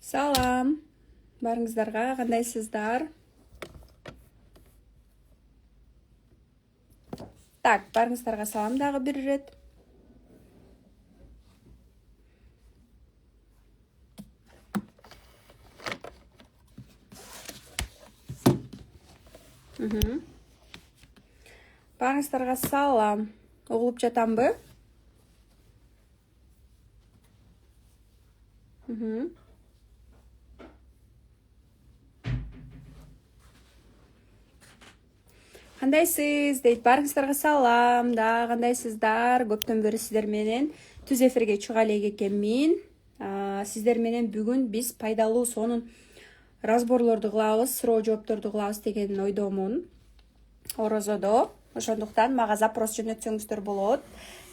Салам, барыңыздарға, қандайсыздар? Так, барыңыздарға салам дағы бір рет. Барыңыздарға салам. Оғылып жатам бі? Қандайсыз дейді, барыңыздарға салам да, қандайсыздар? Көптен бері сіздер менен түз эфирге чыга элек экенмин. Сіздер менен бүгүн биз пайдалуу сонун разборлорду кылабыз, суроо жоопторду кылабыз деген ойдомун. Орозодо. Ошондуктан мага запрос жөнөтсөңүздөр болот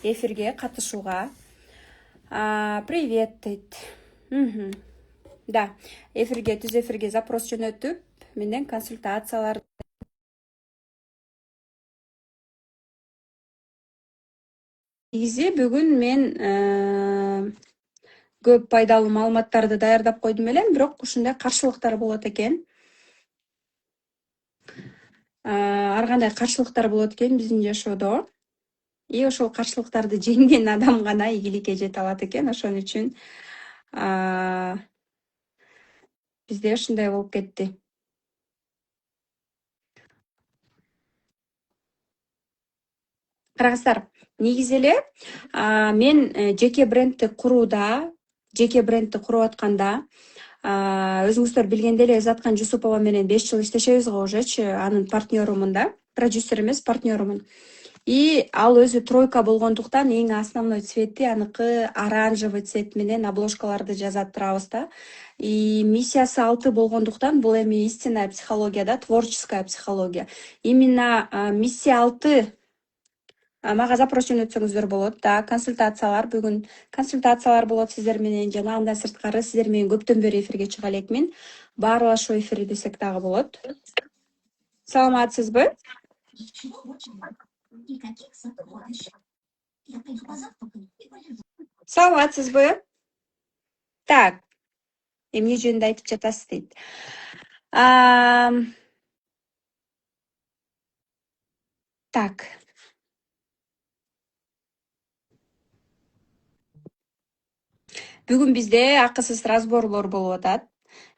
эфирге катышууга. Привет дейт. Да, түз эфирге запрос жөнөтүп, менден консультациялар негизи бүгүн мен көп пайдалуу маалыматтарды даярдап койдум элем, бирок ушундай каршылыктар болот экен. Ар кандай каршылыктар болот экен биздин жашоодо. И ошол каршылыктарды жеңген адам гана ийгиликке жете алат экен. Ошон үчүн бизде ушундай болуп кетти. Караңыздар, негизи эле мен жеке брендти курууда, жеке брендти куруп атканда, өзүңүздөр билгендей эле Эзаткан Жусупова менен 5 жыл иштешебиз го ужечи, анын партнерумун да, продюсер эмес, партнерумун. И ал өзү тройка болгондуктан эң основной цвети аныкы оранжевый цвет менен обложкаларды жазат турабыз да. И миссиясы 6 болгондуктан бул эми истинная психология да, творческая психология. Именно миссия 6 мага запрос жөнөтсөңүздөр болот. Да, консультациялар, бүгүн консультациялар болот сиздер менен, жана андан сырткары сиздер менен көптөн бери эфирге чыга элекмин. Баарлашуу эфири десек дагы болот. Саламатсызбы? Саламатсызбы? Так, эмне жөнүндө айтып жатасыз дейт. Так. Бүгүн бизде акысыз разборлор болуп атат.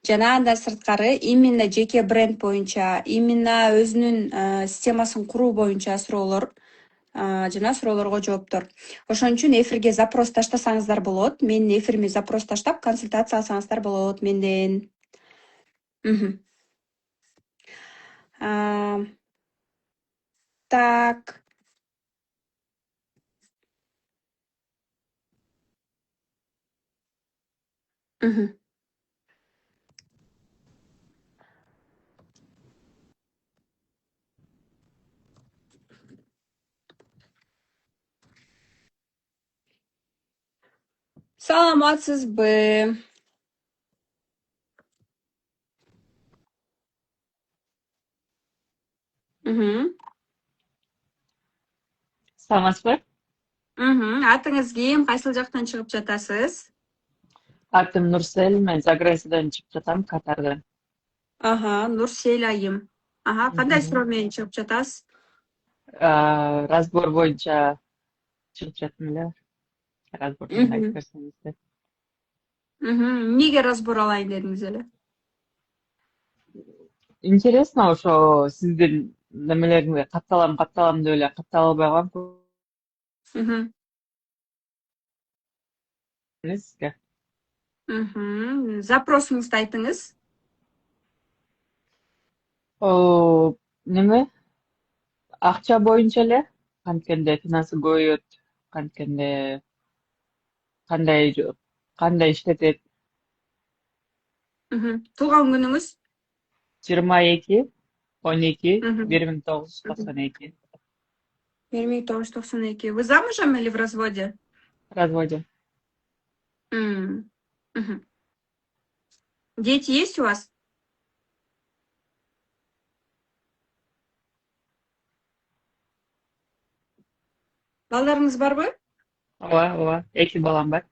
Жана андан сырткары именно жеке бренд боюнча, именно өзүнүн системасын куруу боюнча суроолор жана суроолорго жооптор. Ошон үчүн эфирге запрос таштасаңыздар болот. Менин эфириме запрос таштап, консультация алсаңыздар болот менден. Так. Саламатсызбы? Саламатсызбы? Атыңыз ким? Кайсыл жактан чыгып жатасыз? Атым Нурсел, мен Загрезиядан чыгып жатам, Катардан. Нурсел айым. Кандай суроо менен чыгып жатасыз? Разбор боюнча чыгып жаттым эле. Разбор жөнүндө айтып берсеңиз. Эмнеге разбор алайын дедиңиз эле? Интересно, ошо сиздин немелериңизге катталам деп эле каттала албай калгам. Сизге. Запросуңузду айтыңыз. Неме? Акча боюнча эле, канткенде финансы көбөйөт, канткенде кандай иштетет. Туулган күнүңүз? 22/12/1992. 1992. Вы замужем или в разводе? В разводе. Дети есть у вас? Балдарыңыз барбы? Ооба, 2 балам бар.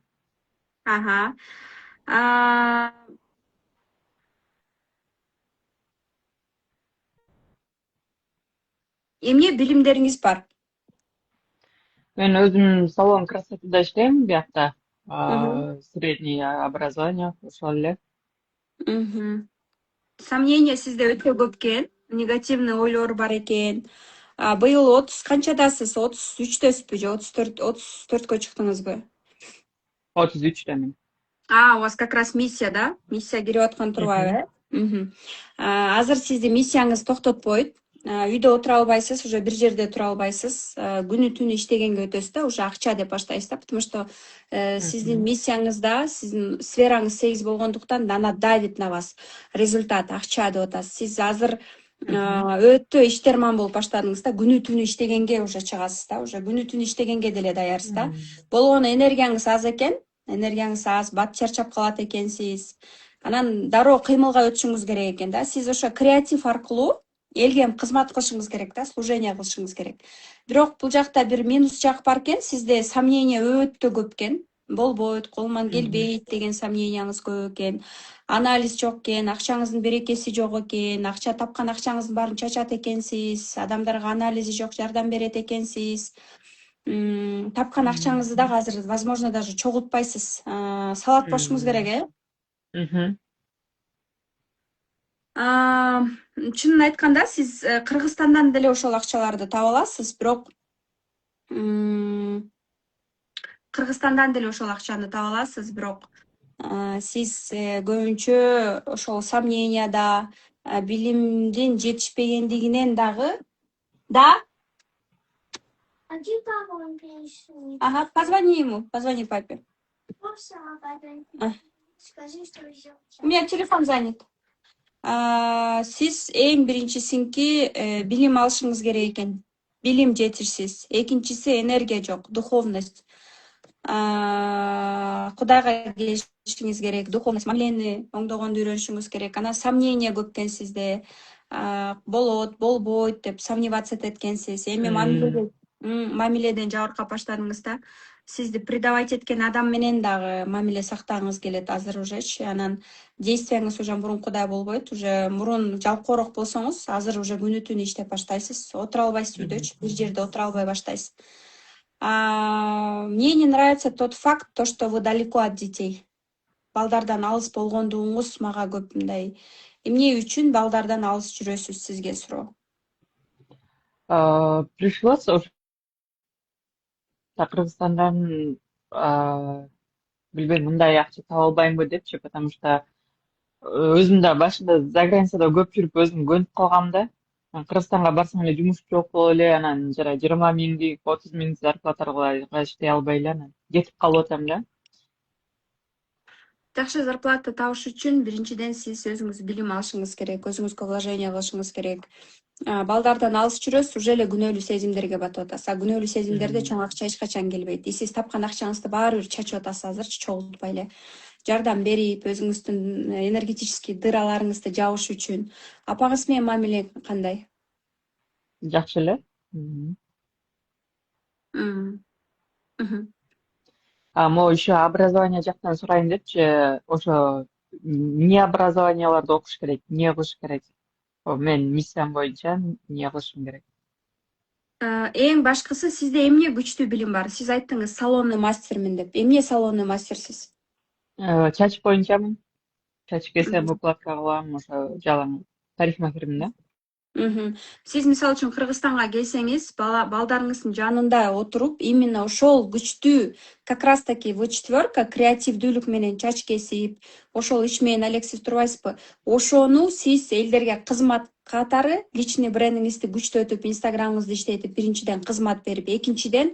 эмне билимдериңиз бар? Мен өзüm салон красотада иштейм, биякта. Мгм. Среднее образование ошол эле. Мгм. Сомнение сизде өтө көп экен, негативный ойлор бар экен. Быйыл 30 канчадасыз? 33-төсүзбү же 34-кө чыктыңызбы? 33'temin. У вас как раз миссия, да? Миссия кирип аткан Hı hı. турбайбы, э? Азыр сизди миссияңыз токтотпойт. Үйдө отура албайсыз, уже бир жерде тура албайсыз. Күнү түнү иштегенге өтөсүз да, уже акча деп баштайсыз да, потому что Hı сиздин hı. миссияңызда, сиздин сфераңыз сегиз болгондуктан она давит на вас. Результат, акча деп атасыз. Сиз азыр Hı hı. өтө иштерман болуп баштадыңыз да, күнү түнү иштегенге уже чыгасыз да, уже күнү түнү иштегенге деле даярсыз да. Болгону энергияңыз аз экен. Энергияңыз аз, бат чарчап калат экенсиз. Анан дароо кыймылга өтүшүңүз керек экен да. Сиз ошо креатив аркылуу элге кызмат кылышыңыз керек да, служение кылышыңыз керек. Бирок бул жакта бир минус жак бар экен, сизде сомнение өтө көп экен. Болбойт, колуман Hı hı. келбейт деген сомненияңыз көп экен. Анализ жок экен, акчаңыздын берекеси жок экен, акча тапкан акчаңыздын баарын чачат экенсиз, адамдарга анализи жок, жардам берет экенсиз. Тапкан акчаңызды дагы азыр, возможно, даже чогултпайсыз. Салат болушуңуз керек, э? Hı hı. Чынын айтканда, сиз Кыргызстандан деле ошол акчаларды таба аласыз, бирок Кыргызстандан деле ошол акчаны таба аласыз, бирок сиз көбүнчө ошол сомненияда, билимдин жетишпегендигинен дагы да. Ага, позвони ему, позвони папе. У меня телефон занят. Сиз эң биринчисинки билим алышыңыз керек экен. Билим жетишсиз. Экинчиси энергия жок, духовность. Кудайга келишиңиз керек, духовность, мамилени оңдогонду үйрөнүшүңүз керек. Анан сомнение көп экен сизде. Болот, болбойт деп сомневаться эткенсиз. Эми мамиледен жабыркап баштадыңыз да. Сизди предавать эткен адам менен дагы мамиле сактагыңыз келет азыр ужечи. Анан действияңыз уже мурункудай болбойт. Уже мурун жалкоорок болсоңуз, азыр уже күнү түнү иштеп баштайсыз. Отура албайсыз үйдөчү, бир жерде отура албай баштайсыз. Мне не нравится тот факт, то, что вы далеко от детей. Балдардан алыс болгондугуңуз мага көп мындай. Эмне үчүн балдардан алыс жүрөсүз, сизге суроо. Пришлось уж Кыргызстандан билбейм, мындай акча таба албаймбы депчи, потому что өзүм да башында заграницада көп жүрүп өзүм көнүп калгам да. Кыргызстанга барсаң эле жумуш жок болуп эле, анан жарай 20 миңдик, 30 миңдик зарплатага иштей албай эле анан кетип калып атам да. Жакшы зарплата табыш үчүн биринчиден сиз өзүңүз билим алышыңыз керек, өзүңүзгө вложение кылышыңыз керек. Балдардан алыс жүрөсүз, уже эле күнөөлүү сезимдерге батып атасыз. Күнөөлүү сезимдерде чоң акча эч качан келбейт. Сиз тапкан акчаңызды баары бир чачып атасыз азырчы, чогултпай эле. Жардам берип, өзүңүздүн энергетический дыраларыңызды жабыш үчүн. Апаңыз менен мамиле кандай? Жакшы эле. Мм. Мгм. Могу еще образование жактан сурайын депчи, ошо эмне образованияларды окуш керек, эмне кылыш керек? Мен миссиям боюнча эмне кылышым керек? Эң башкысы, сизде эмне күчтүү билим бар? Сиз айттыңыз, салонный мастермин деп. Эмне салонный мастерсиз? Чач боюнчамын. Чач кесем, укладка кылам, ошо жалаң парикмахермин да. Сиз мисалы үчүн Кыргызстанга келсеңиз, балдарыңыздын жанында отуруп, именно ошол күчтүү, как раз таки V4, креативдүүлүк менен чач кесип, ошол иш менен алексиз турбайсызбы? Ошону сиз элдерге кызмат катары личный брендиңизди күчтөтүп, инстаграмыңызды иштетип, биринчиден кызмат берип, экинчиден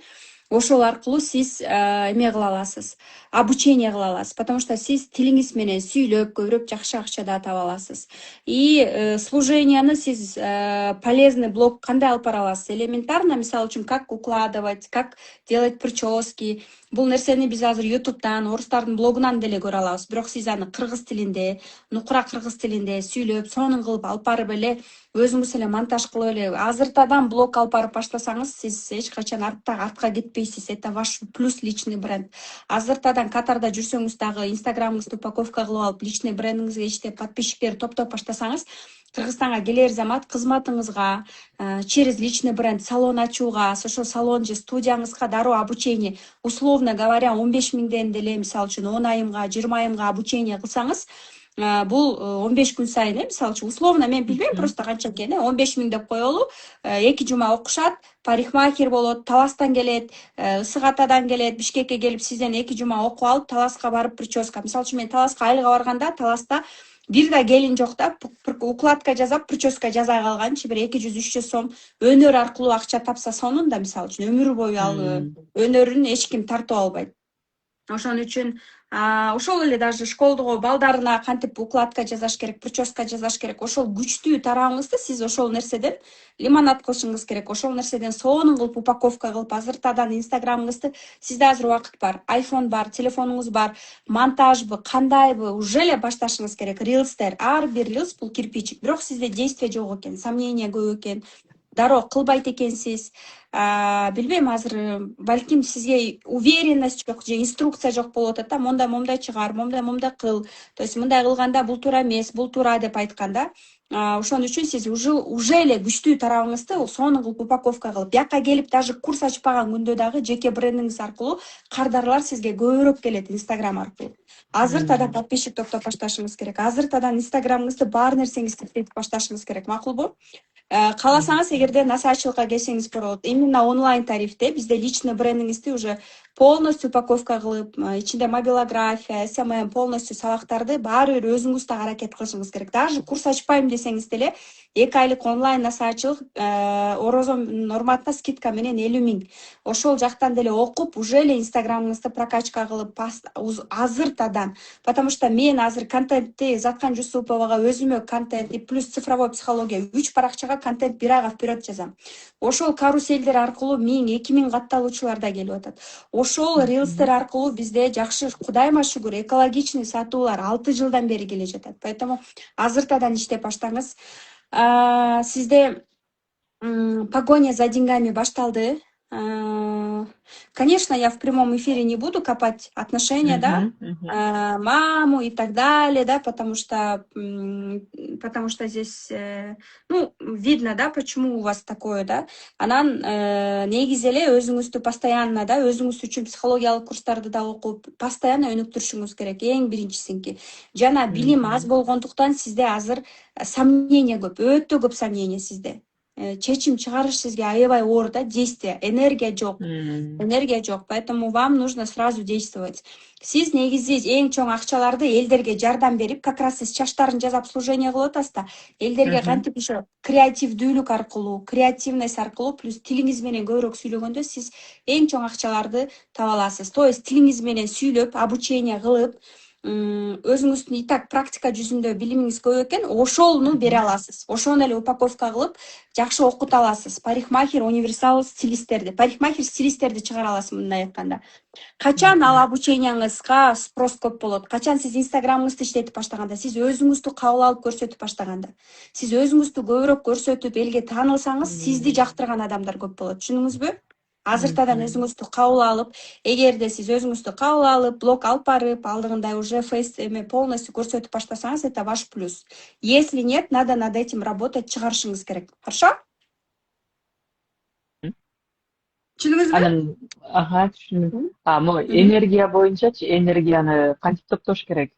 ошол аркылуу сиз эме кыла аласыз, обучение кыла аласыз, потому что сиз тилиңиз менен сүйлөп, көбүрөөк жакшы акча да таба аласыз. И служенияны сиз полезный блог кандай алып бара аласыз? Элементарно, мисалы үчүн, как укладывать, как делать прически. Бул нерсени биз азыр YouTube'дан, орустардын блогунан деле көрө алабыз. Бирок сиз аны кыргыз тилинде, нукура кыргыз тилинде сүйлөп, сонун кылып алып барып эле өзүңүз эле монтаж кылып эле азыртадан блог алып барып баштасаңыз, сиз эч качан артка кетпейсиз. подписываетесь, это ваш плюс личный бренд. Азыртадан Катарда жүрсөңүз дагы инстаграмыңызды упаковка кылып алып, личный брендиңизге иштеп, подписчиктер топтоп баштасаңыз, Кыргызстанга келер замат кызматыңызга через личный бренд салон ачууга, ошол салон же студияңызга дароо обучение, условно говоря, 15 миңден деле, мисалы үчүн 10 айымга, 20 айымга обучение кылсаңыз, бул 15 күн сайын, мисалы үчүн условно мен билбейм просто канча экенин, 15 миң деп коелу, 2 жума окушат, парикмахер болот, Таластан келет, Ысык Атадан келет, Бишкекке келип сизден 2 жума окуп алып, Таласка барып прическа. Мисалы үчүн мен Таласка айылга барганда, Таласта бир да келин жок да, укладка жасап, прическа жасай калганчы, бир 200-300 сом өнөр аркылуу акча тапса сонунда, мисалы үчүн өмүр бою ал өнөрүн эч ким тартып албайт. Ошон үчүн ошол эле даже школдогу балдарына кантип укладка жасаш керек, прическа жасаш керек, ошол күчтүү тарабыңызды сиз ошол нерседен лимонад кылышыңыз керек, ошол нерседен сонун кылып упаковка кылып, азыртадан инстаграмыңызды, сизде азыр убакыт бар, айфон бар, телефонуңуз бар, монтажбы, кандайбы уже эле башташыңыз керек. Рилстер, ар бир рилс бул кирпичик, бирок сизде действие жок экен, сомнение көп экен, дароо кылбайт экенсиз. Билбейм, азыр балким сизге уверенность жок же инструкция жок болуп атат да, момдай чыгар, момдай кыл. То есть мындай кылганда бул туура эмес, бул туура деп айтканда, ошон үчүн сиз уже эле күчтүү тарабыңызды сонун кылып упаковка кылып, бияка келип даже курс ачпаган күндө дагы жеке брендиңиз аркылуу кардарлар сизге көбүрөөк келет инстаграм аркылуу. Азыртадан подписчик топтоп башташыңыз керек. Азыртадан инстаграмыңызды бар нерсеңизди иштетип башташыңыз керек, макулбу? Кааласаңыз, эгерде насаачылыкка келсеңиз болот. Именно онлайн тарифте бизде личный брендиңизди уже полностью упаковка кылып, ичинде мобилография, СММ полностью сабактарды баары бир өзүңүз да аракет кылышыңыз керек. Даже курс ачпайм десеңиз деле 2 айлык онлайн насаачылык орозо урматына скидка менен 50 миң. Ошол жактан деле окуп, уже эле инстаграмыңызды прокачка кылып азыртадан. Потому что мен азыр контентти Заткан Жусуповага өзүмө контент и плюс цифровой психология 3 баракчага контент бир айга вперед жазам. Ошол каруселдер аркылуу 1000-2000 катталуучулар да келип атат. Ошол рилстер аркылуу бизде жакшы, Кудайыма шүгүр, экологичный сатуулар 6 жылдан бери келе жатат. Поэтому азыртадан иштеп баштаңыз. Сизде погоня за деньгами башталды. Конечно, я в прямом эфире не буду копать отношения, да, маму и так далее, да, потому что здесь, ну, видно, да, почему у вас такое, да. Анан негизи эле өзүңүздү постоянно, да, өзүңүз үчүн психологиялык курстарды да окуп, постоянно өнүктүрүшүңүз керек. Эң биринчисинки. Жана билим аз болгондуктан сизде азыр сомнение көп, өтө көп сомнение сизде. Чечим чыгарыш сизге аябай оор, да, действие, энергия жок. Энергия жок, поэтому вам нужно сразу действовать. Сиз негизи эң чоң акчаларды элдерге жардам берип, как раз сиз чачтарын жасап обслужение кылып атасыз да. Элдерге кантип ошо креативдүүлүк аркылуу, креативность аркылуу, плюс тилиңиз менен көбүрөөк сүйлөгөндө сиз эң чоң акчаларды таба аласыз. То есть тилиңиз менен сүйлөп, обучение кылып, өзүңүздүн и так практика жүзүндө билимиңиз көп экен, ошону бере аласыз. Ошону эле упаковка кылып, жакшы окута аласыз. Парикмахер, универсал стилисттерди, парикмахер стилисттерди чыгара аласыз мындай айтканда. Качан ал обучениеңизге спрос көп болот? Качан сиз инстаграмыңызды иштетип баштаганда, сиз өзүңүздү кабыл алып көрсөтүп баштаганда, сиз өзүңүздү көбүрөөк көрсөтүп элге таанылсаңыз, сизди жактырган адамдар көп болот. Түшүндүңүзбү? Азыртадан өзүңүздү кабыл алып, эгерде сиз өзүңүздү кабыл алып, блог алып барып, алдыгындай уже фейс полностью көрсөтүп баштасаңыз, это ваш плюс. Если нет, надо над этим работать, чыгарышыңыз керек. Хорошо? Түшүндүңүзбү? Анан, түшүндүм. Могу энергия боюнчачы, энергияны кантип топтош керек?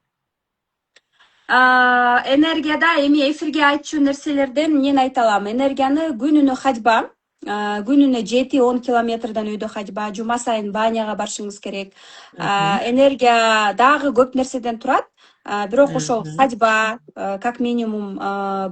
Энергияда эми эфирге айтчу нерселерден эмнени айта алам? Энергияны күнүнө ходьба, күнүнө 7-10 километрден өйдө ходьба, жума сайын баняга барышыңыз керек. Энергия дагы көп нерседен турат, бирок ошол ходьба, как минимум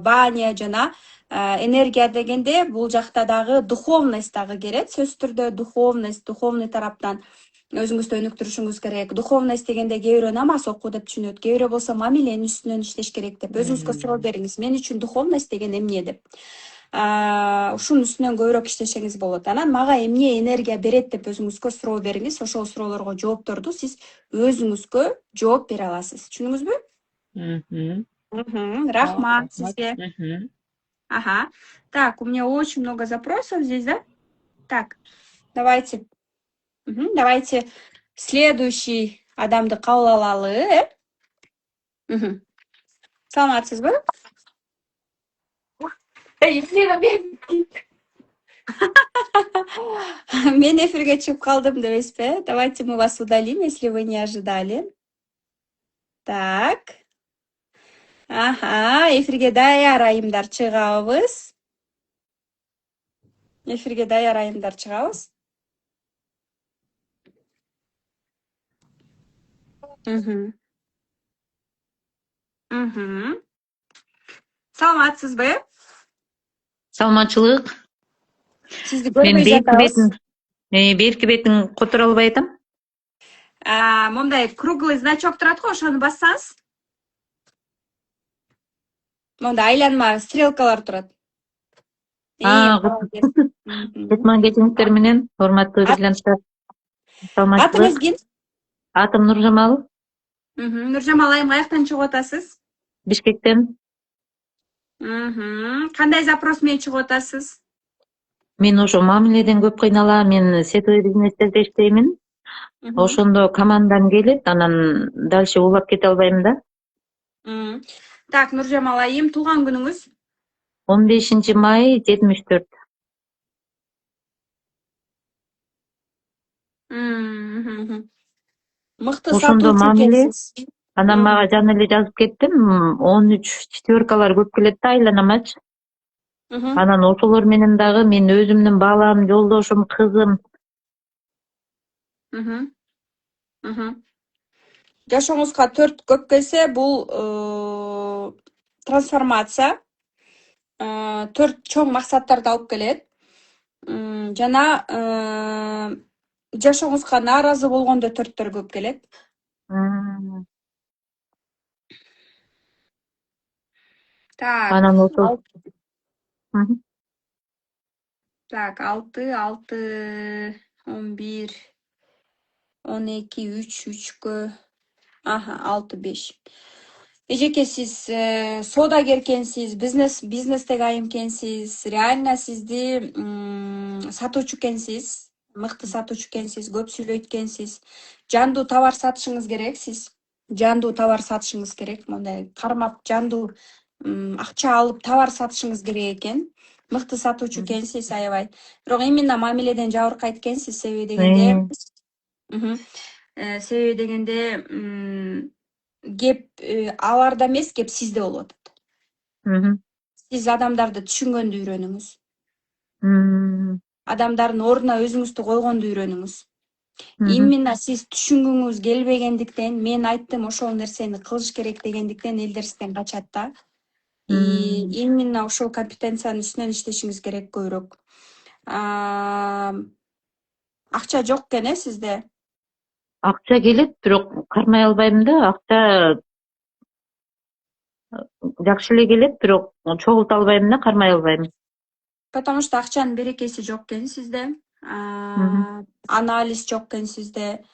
баня жана энергия дегенде бул жакта дагы духовность дагы келет. Сөзсүз түрдө духовность, духовный тараптан өзүңүздү өнүктүрүшүңүз керек. Духовность дегенде кээ бирөө намаз окуу деп түшүнөт, кээ бирөө болсо мамиленин үстүнөн иштеш керек деп. Өзүңүзгө суроо бериңиз. Мен үчүн духовность деген эмне деп. Ушунун үстүнөн көбүрөөк иштешеңиз болот. Анан мага эмне энергия берет деп өзүңүзгө суроо бериңиз. Ошол суроолорго жоопторду сиз өзүңүзгө жооп бере аласыз. Түшүндүңүзбү? Рахмат сизге. Так, у меня очень много запросов здесь, да? Так, давайте. Давайте следующий адамды кабыл алалы. Саламатсызбы? Мен эфирге чыгып калдым дебесизби? Давайте мы вас удалим, если вы не ожидали. Так. Ага, эфирге даяр айымдар чыгабыз. Эфирге даяр айымдар чыгабыз. Саламатсызбы? Саламатчылык. Сизди Мен көрбөй жатабыз. берки бетин которо албай атам. Мондай круглый значок турат го, ошону бассаңыз. Мондай айланма стрелкалар турат. Кутман кечиңиздер менен, урматтуу бриллианттар. Атыңыз Саламатчылык. ким? Атым Нуржамал, Нуржамал айым, каяктан чыгып атасыз? Бишкектен. Кандай запрос менен чыгып атасыз? Мен ошо мамиледен көп кыйналам. Мен сетовый бизнестерде иштеймин. Ошондо командам келет, анан дальше улап кете албайм да. Так, Нуржамал айым, туулган күнүңүз? 15 май 74. Мыкты Ошондо сатуучу мамиле. экенсиз. Анан мага жана эле жазып кеттим. 13 четверкалар көп келет да айланамачы. Анан ошолор менен дагы мен өзүмдүн балам, жолдошум, кызым. Жашооңузга 4 көп келсе, бул трансформация 4 чоң максаттарды алып келет. Жана жашооңузга нааразы болгондо 4төр көп келет. Так. Анан ошол. Так, 6, 11, 12, 3'кө. Аха, 6, 5. Эжеке, сиз соодагер экенсиз, бизнестеги айым экенсиз, реально сизди сатуучу экенсиз, мыкты сатуучу экенсиз, көп сүйлөйт экенсиз. Жандуу товар сатышыңыз керек, сиз жандуу товар сатышыңыз керек. Мондай кармап жандуу акча алып товар сатышыңыз керек экен. Мыкты сатуучу экенсиз, аябай. Бирок именно мамиледен жабыркайт экенсиз, себеби дегенде кеп аларда эмес, кеп сизде болуп атат. Сиз адамдарды түшүнгөндү үйрөнүңүз. Адамдардын ордуна өзүңүздү койгонду үйрөнүңүз. Именно сиз түшүнгүңүз келбегендиктен, мен айттым ошол нерсени кылыш керек дегендиктен элдер сизден качат да. Именно ошол компетенциянын үстүнөн иштешиңиз керек көбүрөөк. Акча жок экен сизде? Акча келет, бирок кармай албайм да. Акча жакшы эле келет, бирок чогулта албайм да, кармай албайм. Потому что акчанын берекеси жок экен сизде. Анализ жок экен сизде.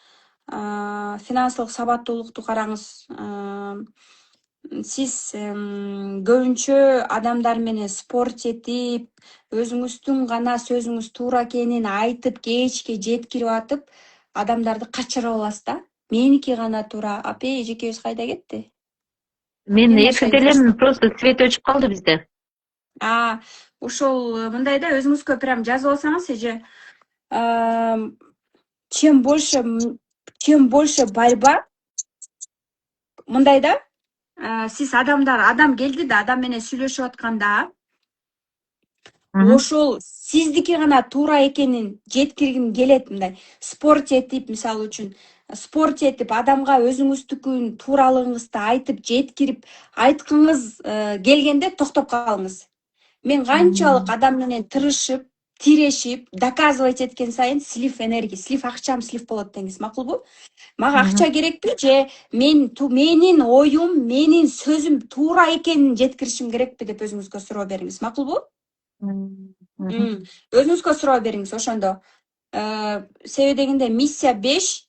Финансылык сабаттуулукту караңыз. Сиз көбүнчө адамдар менен спорт этип, өзүңүздүн гана сөзүңүз туура экенин айтып, кечке жеткирип атып, адамдарды качырып аласыз да. Меники гана туура. Апей, эжекебиз кайда кетти? Мен эфирде элем, просто свет өчүп калды бизде. Ушул мындай да, өзүңүзгө прям жазып алсаңыз, эже чем больше борьба, мындай да, сиз адам келди да, адам менен сүйлөшүп атканда, ошол сиздики гана туура экенин жеткиргим келет. Мындай спорт этип, мисалы үчүн, спорт этип адамга өзүңүздүкүн тууралыгыңызды айтып жеткирип айткыңыз келгенде токтоп калыңыз. Мен канчалык адам менен тырышып, тирешип, доказывать эткен сайын слив энергия, слив акчам слив болот деңиз, макулбу? Мага акча керекпи же менин оюм, менин сөзүм туура экенин жеткиришим керекпи деп өзүңүзгө суроо бериңиз, макулбу? Өзүңүзгө суроо бериңиз ошондо. Себеби дегенде миссия 5,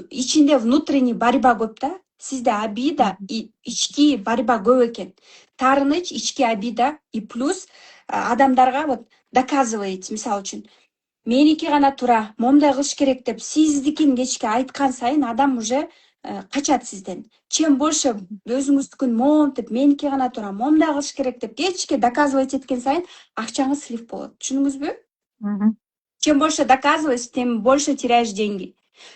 ичинде внутренний борьба көп да. Сизде обида, ички борьба көп экен. Таарыныч, ички обида и плюс адамдарга вот доказываете, мисалы үчүн. меники гана туура, момундай кылыш керек деп сиздикин кечке айткан сайын адам уже качат сизден. Чем больше өзүңүздүкүн момунтип меники гана туура, момундай кылыш керек деп кечке доказывать эткен сайын акчаңыз слив болот. Түшүндүңүзбү? Чем больше доказываешь, тем больше теряешь деньги.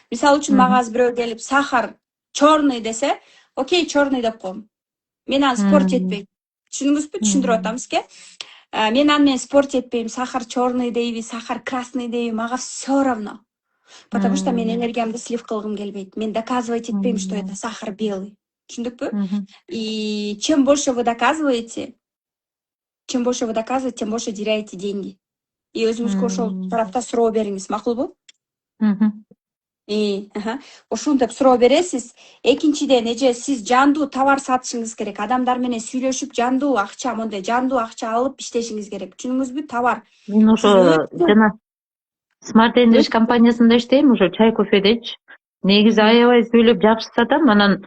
Мисалы үчүн мага азыр бирөө келип сахар черный десе, окей, черный деп коем. Мен аны спорт этпейм. Түшүндүңүзбү? Түшүндүрүп атам сизге. Мен аны менен спорт этпейм. Сахар черный дейби, сахар красный дейби, мага все равно. Потому что мен энергиямды слив кылгым келбейт. Мен доказывать этпейм, что это сахар белый. Түшүндүкпү? И чем больше вы доказываете, тем больше теряете деньги. И өзүңүзгө ошол тарапта суроо бериңиз, макулбу? Ошентип суроо бересиз. Экинчиден, эже сиз жандуу товар сатышыңыз керек. Адамдар менен сүйлөшүп, жандуу акча, мондай жандуу акча алып иштешиңиз керек. Түшүндүңүзбү? Товар. Мен ошо жана Smart English компаниясында иштейм, ошо чай кофедечи. Негизи аябай сүйлөп жакшы сатам, анан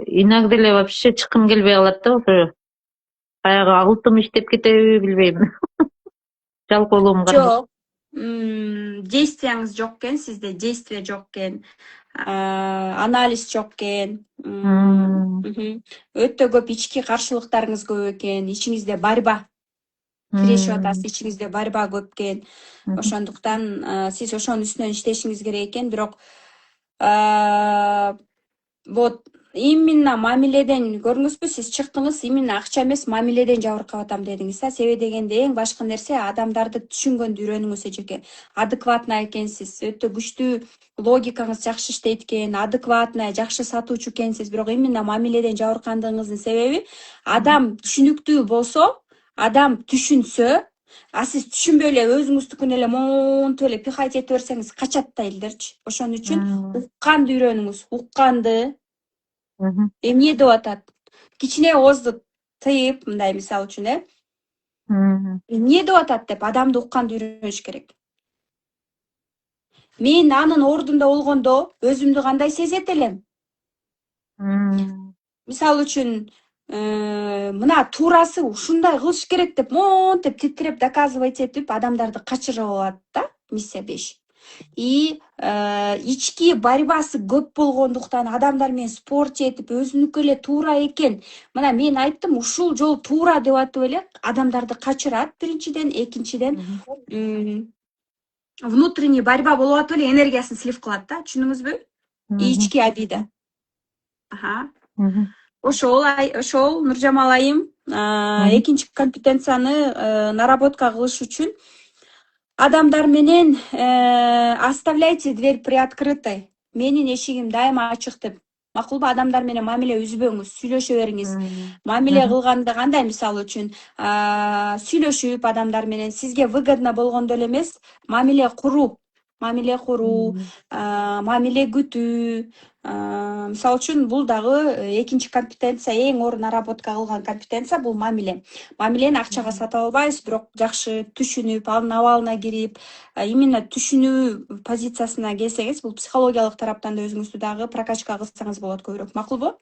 иногда эле вообще чыккым келбей калат да, ошо баягы алтым иштеп кетеби билбейм. Жалкоолугум кандай. Жок. Действияңыз жок экен, сизде действие жок экен. Анализ жок экен. Өтө көп ички каршылыктарыңыз көп экен. Ичиңизде борьба тирешип атасыз, ичиңизде борьба көп экен. Ошондуктан сиз ошонун үстүнөн иштешиңиз керек экен. Бирок вот именно мамиледен көрдүңүзбү, сиз чыктыңыз, именно акча эмес, мамиледен жабыркап атам дедиңиз. Себеби дегенде эң башкы нерсе адамдарды түшүнгөндү үйрөнүңүз эжеке. Адекватно экенсиз, өтө күчтүү логикаңыз жакшы иштейт экен, адекватно, жакшы сатуучу экенсиз. Бирок именно мамиледен жабыркандыгыңыздын себеби адам түшүнүктүү болсо, адам түшүнсө, а сиз түшүнбөй эле өзүңүздүкүн эле монтип эле пихать этип берсеңиз качат да элдерчи. Ошон үчүн укканды үйрөнүңүз, укканды. Эмне деп атат? Кичине оозду тыйып, мындай мисалы үчүн, эмне деп атат деп адамды укканды үйрөнүш керек. Мен анын ордунда болгондо өзүмдү кандай сезет элем? Мисалы үчүн, мына туурасы ушундай кылыш керек деп монтип титиреп доказывать этип адамдарды качырып алат да, миссия 5. И ички борьбасы көп болгондуктан адамдар менен спорт этип өзүнүкү эле туура экен. Мына мен айттым, ушул жол туура деп атып эле адамдарды качырат биринчиден, экинчиден внутренний борьба болуп атып эле энергиясын слив кылат да, түшүндүңүзбү? Ички обида. Ошол Нуржамал айым, экинчи компетенцияны наработка кылыш үчүн адамдар менен оставляйте дверь приоткрытой. Менин эшигим дайыма ачык деп. Макулбу? Адамдар менен мамиле үзбөңүз, сүйлөшө бериңиз. Мамиле кылганда кандай, мисалы үчүн, сүйлөшүп адамдар менен сизге выгодно болгондо эле эмес, мамиле куруу, мамиле күтүү. Мисалы үчүн бул дагы экинчи компетенция, эң оор наработка кылган компетенция бул мамиле. Мамилени акчага сата албайбыз, бирок жакшы түшүнүп, анын абалына кирип, именно түшүнүү позициясына келсеңиз, бул психологиялык тараптан да өзүңүздү дагы прокачка кылсаңыз болот көбүрөөк. Макулбу?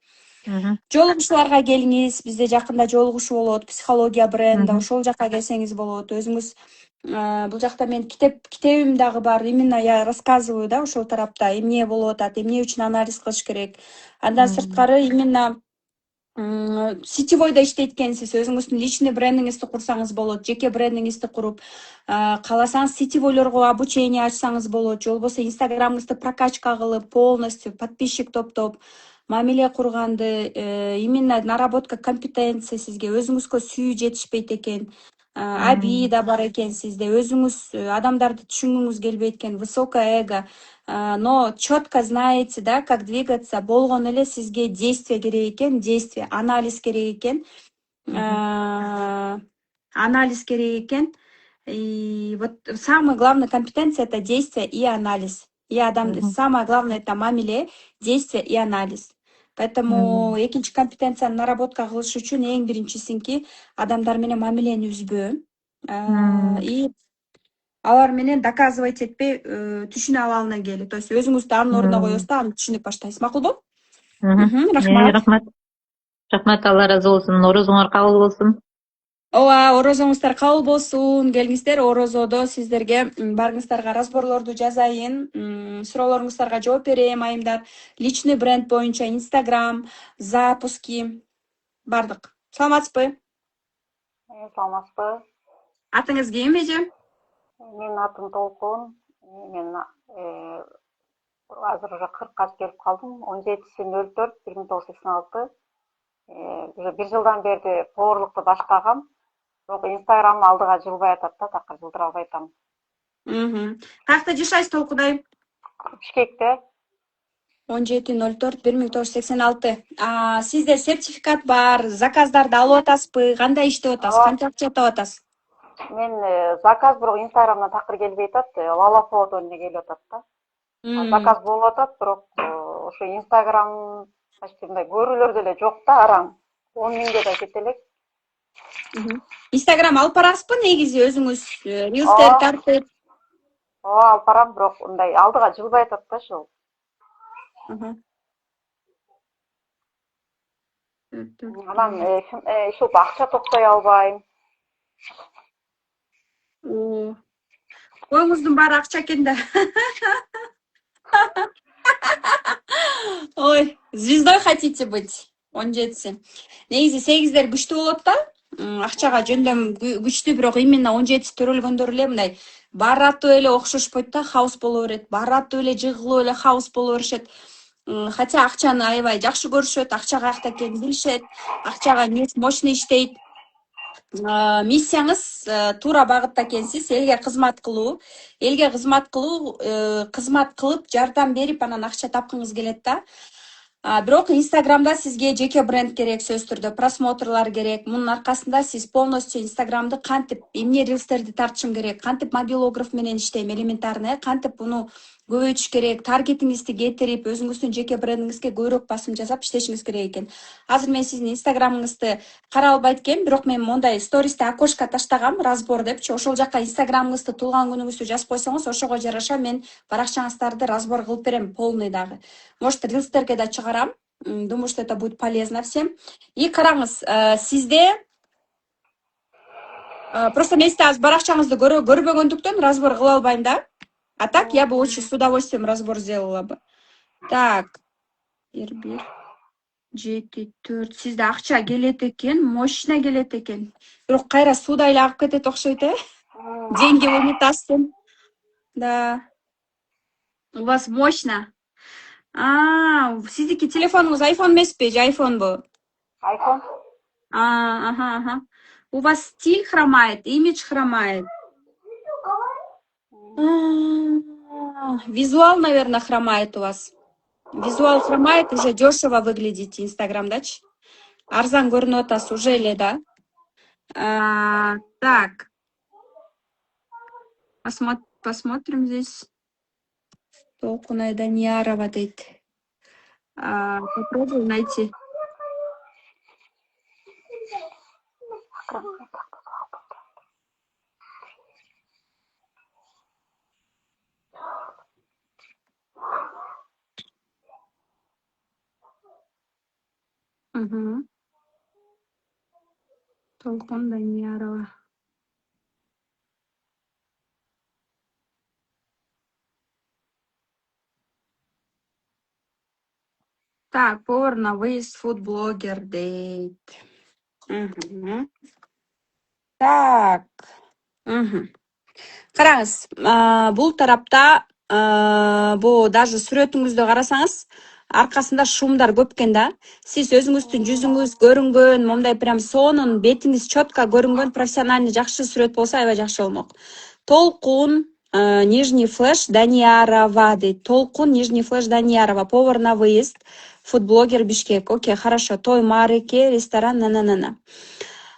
Жолугушууларга келиңиз, бизде жакында жолугушуу болот, психология бренда, ошол жака келсеңиз болот. Өзүңүз бул жакта мен китебим дагы бар, именно я рассказываю да ошол тарапта эмне болуп атат, эмне үчүн анализ кылыш керек. Андан сырткары именно сетевойдо иштейт экенсиз, өзүңүздүн личный брендиңизди курсаңыз болот, жеке брендиңизди куруп, кааласаңыз сетевойлорго обучение ачсаңыз болот, же болбосо инстаграмыңызды прокачка кылып, полностью подписчик топтоп, мамиле курганды, именно наработка компетенция сизге, өзүңүзгө сүйүү жетишпейт экен, обида бар экен сизде, өзүңүз адамдарды түшүнгүңүз келбейт экен, высокое эго, но четко знаете, да, как двигаться, болгон эле сизге действие керек экен, действие, анализ керек экен, анализ керек экен. И вот самая главная компетенция — это действие и анализ. И адамды самое главное — это мамиле, действие и анализ. Поэтому экинчи компетенцияны наработка кылыш үчүн эң биринчисинки адамдар менен мамилени үзбөө. И алар менен доказывать этпей түшүнө абалына келүү. То есть өзүңүздү анын ордуна коесуз да, аны түшүнүп баштайсыз. Макулбу? Рахмат. Рахмат, Алла ыраазы болсун. Орозуңар кабыл болсун. Ооба, орозоңуздар кабыл болсун. Келиңиздер, орозодо сиздерге барыңыздарга разборлорду жазайын. Суроолоруңуздарга жооп берем, айымдар. Личный бренд боюнча Instagram, запуски, бардык. Саламатсызбы? Саламатсызбы. Атыңыз ким, эже? Менин атым Толкун. Мен азыр уже 40га келип калдым. 17.04.1986. Уже 1 жылдан бери поварлыкты баштагам. Бирок Instagram алдыга жылбай атат да, такыр жылдыра албай атам. Каякта жашайсыз Толкудай? Бишкекте. 17.04.1986. Сизде сертификат бар, заказдарды алып атасызбы? Кандай иштеп атасыз? Канча акча тап атасыз? Мен заказ бирок Instagramдан такыр келбей атат, Лала фотоне келип атат да. Заказ болуп атат, бирок ошо Instagram почти мындай көрүүлөр деле жок да, араң. 10 миңге да кете элек. Instagram алып барасызбы негизи өзүңүз? Рилстер тартып? Ооба, алып барам, бирок мындай алдыга жылбай атат да ошол. Анан ушул акча топтой албайм. Коюңуздун баары акча экен да. Ой, звездой хотите быть? 17. Негизи 8дер күчтүү болот да. Акчага жөндөм күчтүү, бирок именно 17 төрөлгөндөр эле мындай баардатып эле окшошпойт да, хаос боло берет. Баардатып эле жыгылып эле хаос боло беришет. Хотя акчаны аябай жакшы көрүшөт, акча каякта экенин билишет, акчага мощный иштейт. Миссияңыз туура багытта экенсиз, элге кызмат кылуу. Элге кызмат кылып, жардам берип, анан акча тапкыңыз келет да. Бирок Instagramда сизге жеке бренд керек, сөз түрдө просмотрлар керек. Мунун аркасында сиз полностью Instagramды кантип, эмне рилстерди тартышым керек, кантип мобилограф менен иштейм, элементарный, кантип буну көбөйтүш керек, таргетиңизди кетирип, өзүңүздүн жеке брендиңизге көбүрөөк басым жасап иштешиңиз керек экен. Азыр мен сиздин Instagramыңызды карап албайт экенмин, бирок мен мондай стористе окошко таштагам, разбор депчи. Ошол жака Instagramыңызды, туулган күнүңүздү жазып койсоңуз, ошого жараша мен баракчаңыздарды разбор кылып берем, полный дагы. Может, рилстерге да чыгарам. Думаю, что это будет полезно всем. И караңыз, сизде просто мен сизде азыр баракчаңызды көрбөгөндүктөн разбор кыла албайм да. А так я бы очень с удовольствием разбор сделала бы. Так. 1 7 4. Сизде акча келет экен, мощно келет экен. Бирок кайра суда эле агып кетет окшойт, Деньги в унитаздан. Да. У вас мощно. Сиздики телефонуңуз iPhone эмеспи же iPhone бу? iPhone. Ага. У вас стиль хромает, имидж хромает. Визуал, наверное, хромает у вас. Визуал хромает, уже дешево выглядите Инстаграмдачы. Арзан көрүнүп атасыз уже эле, да? Так. Посмотрим здесь. Толкунай Даниярова дейт. Попробую найти. Толкун Даниярова. Так, повар на выезд, фудблогер дейт. Так. Караңыз, бул тарапта бу даже сүрөтүңүздү карасаңыз, аркасында шумдар көп экен да. Сиз өзүңүздүн жүзүңүз көрүнгөн, момдай прям сонун бетиңиз четко көрүнгөн профессиональный жакшы сүрөт болсо аябай жакшы болмок. Толкун нижний флеш Даниярова дейт. Толкун нижний флеш Даниярова, повар на выезд, фудблогер Бишкек. Окей, хорошо. Той Мареке, ресторан на.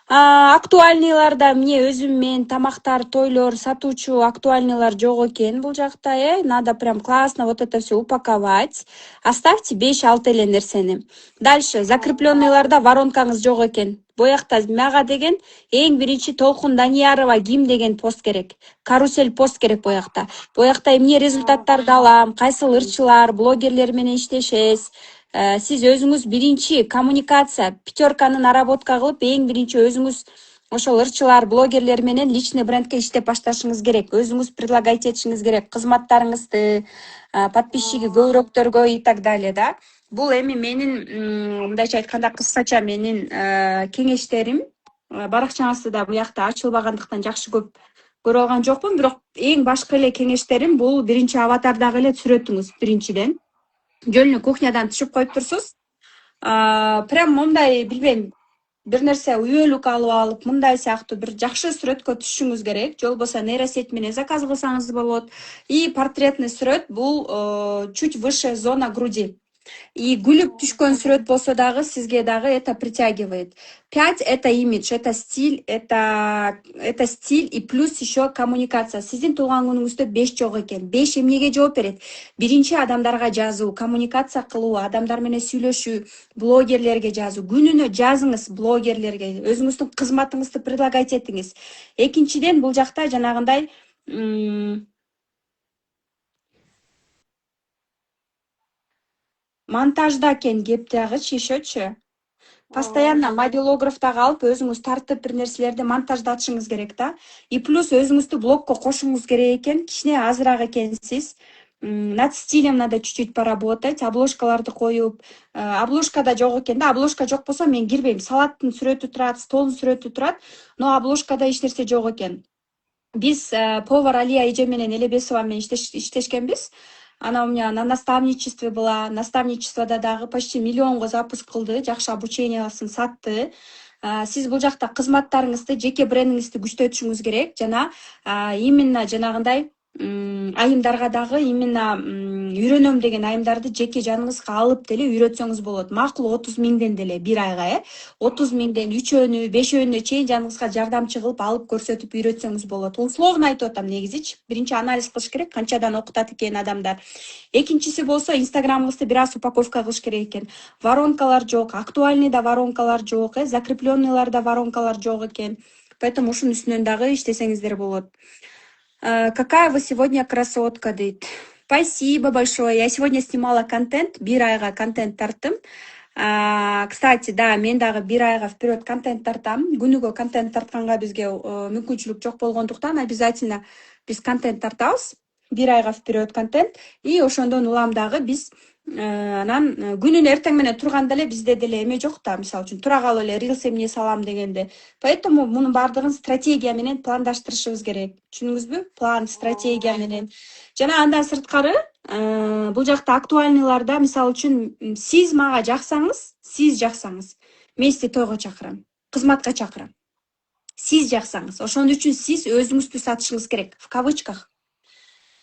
Актуальныйларда мне өзүм мен тамактар, тойлор сатуучу актуальныйлар жок экен бул жакта, Надо прям классно вот это все упаковать. Оставьте 5-6 эле нерсени. Дальше закрепленныйларда воронкаңыз жок экен. Боякта мага деген эң биринчи Толкун Даниярова ким деген пост керек. Карусель пост керек боякта. Боякта эмне результаттарды алам, кайсыл ырчылар, блогерлер менен иштешесиз. Сиз өзүңүз биринчи коммуникация, пятерканы наработка кылып, эң биринчи өзүңүз ошол ырчылар, блогерлер менен личный брендке иштеп башташыңыз керек. Өзүңүз предлагать этишиңиз керек. Кызматтарыңызды, подписчиги көбүрөөктөргө и так далее да. Бул эми менин мындайча айтканда кыскача менин кеңештерим. Баракчаңызды да буякта ачылбагандыктан жакшы көп көрө алган жокмун, бирок эң башкы эле кеңештерим бул биринчи аватардагы эле сүрөтүңүз биринчиден. Жөн эле кухнядан түшүп коюп турсуз. Прям мындай билбейм, бир нерсе үйөлүк алып мындай сыяктуу бир жакшы сүрөткө түшүшүңүз керек. Же болбосо нейросеть менен заказ кылсаңыз болот. И портретный сүрөт бул чуть выше зона груди. И гүлүп түшкөн сүрөт болсо дагы сизге дагы это притягивает. 5 это имидж, это стиль, это стиль и плюс еще коммуникация. Сиздин туулган күнүңүздө 5 жок экен. 5 эмнеге жооп берет? Биринчи адамдарга жазуу, коммуникация кылуу, адамдар менен сүйлөшүү, блогерлерге жазуу. Күнүнө жазыңыз блогерлерге, өзүңүздүн кызматыңызды предлагать этиңиз. Экинчиден бул жакта жанагындай монтажда экен кеп дагы чишөчү. Постоянно мобилографтагы алып өзүңүз тартып бир нерселерди монтаждатышыңыз керек да. И плюс өзүңүздү блогко кошуңуз керек экен. Кичине азыраак экенсиз. Над стилем надо чуть-чуть поработать. Обложкаларды коюп, обложкада жок экен да. Обложка жок болсо мен кирбейм. Салаттын сүрөтү турат, столдун сүрөтү турат, но обложкада эч нерсе жок экен. Биз повар Алия эже менен Элебесова менен иштешкенбиз. Она у меня на наставничестве была. Наставничествода дагы почти миллионго запуск кылды, жакшы обучениясын сатты. Сиз бул жакта кызматтарыңызды, жеке брендиңизди күчтөтүшүңүз керек. Жана именно жанагындай айымдарга дагы именно үйрөнөм деген айымдарды жеке жаныңызга алып деле үйрөтсөңүз болот. Макул 30 миңден деле бир айга, 30 миңден 3-өнү, 5-өнү чейин жаныңызга жардамчы кылып алып көрсөтүп үйрөтсөңүз болот. Условно айтып атам негизичи. Биринчи анализ кылыш керек, канчадан окутат экен адамдар. Экинчиси болсо инстаграмыңызды бир аз упаковка кылыш керек экен. Воронкалар жок, актуальныйда воронкалар жок, закрепленныйларда воронкалар жок экен. Поэтому ушунун үстүнөн дагы иштесеңиздер болот. Какая вы сегодня красотка, дейт. Спасибо большое. Я сегодня снимала контент, бир айга контент тарттым. Кстати, да, мен дагы бир айга вперед контент тартам. Күнүгө контент тартканга бизге мүмкүнчүлүк жок болгондуктан обязательно биз контент тартабыз. Бир айга вперед контент. И ошондон улам дагы биз анан күнүнө эртең менен турганда эле бизде деле эме жок да, мисалы үчүн тура калып эле рилс эмне салам дегенде. Поэтому мунун бардыгын стратегия менен пландаштырышыбыз керек. Түшүндүңүзбү? План, стратегия менен. Жана андан сырткары бул жакта актуальныйларда мисалы үчүн сиз мага жаксаңыз, мен сизди тойго чакырам, кызматка чакырам. Сиз жаксаңыз, ошон үчүн сиз өзүңүздү сатышыңыз керек, в кавычках.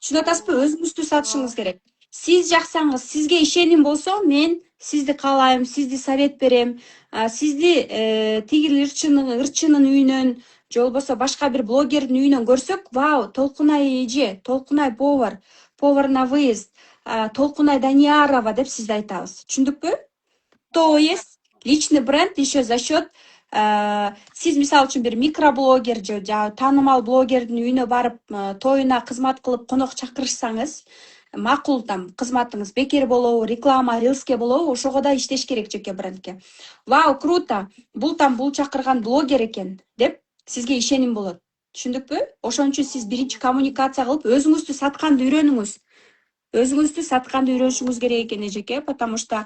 Түшүнүп атасызбы? Өзүңүздү сатышыңыз керек. Сиз жаксаңыз, сизге ишеним болсо, мен сизди каалайм, сизди совет берем. Сизди тигил ырчынын үйүнөн, же болбосо башка бир блогердин үйүнөн көрсөк, вау, Толкунай эже, Толкунай повар на выезд, Толкунай Даниярова деп сизди айтабыз. Түшүндүкпү? То есть личный бренд еще за счет сиз мисалы үчүн бир микроблогер же таанымал блогердин үйүнө барып тоюна кызмат кылып конок чакырышсаңыз, макул там кызматыңыз бекер болобу, реклама, рилске болобу, ошого да иштеш керек жеке брендке. Вау, круто, бул чакырган блогер экен деп сизге ишеним болот. Түшүндүкпү? Ошон үчүн сиз биринчи коммуникация кылып, өзүңүздү сатканды үйрөнүңүз. Өзүңүздү сатканды үйрөнүшүңүз керек экен эжеке, потому что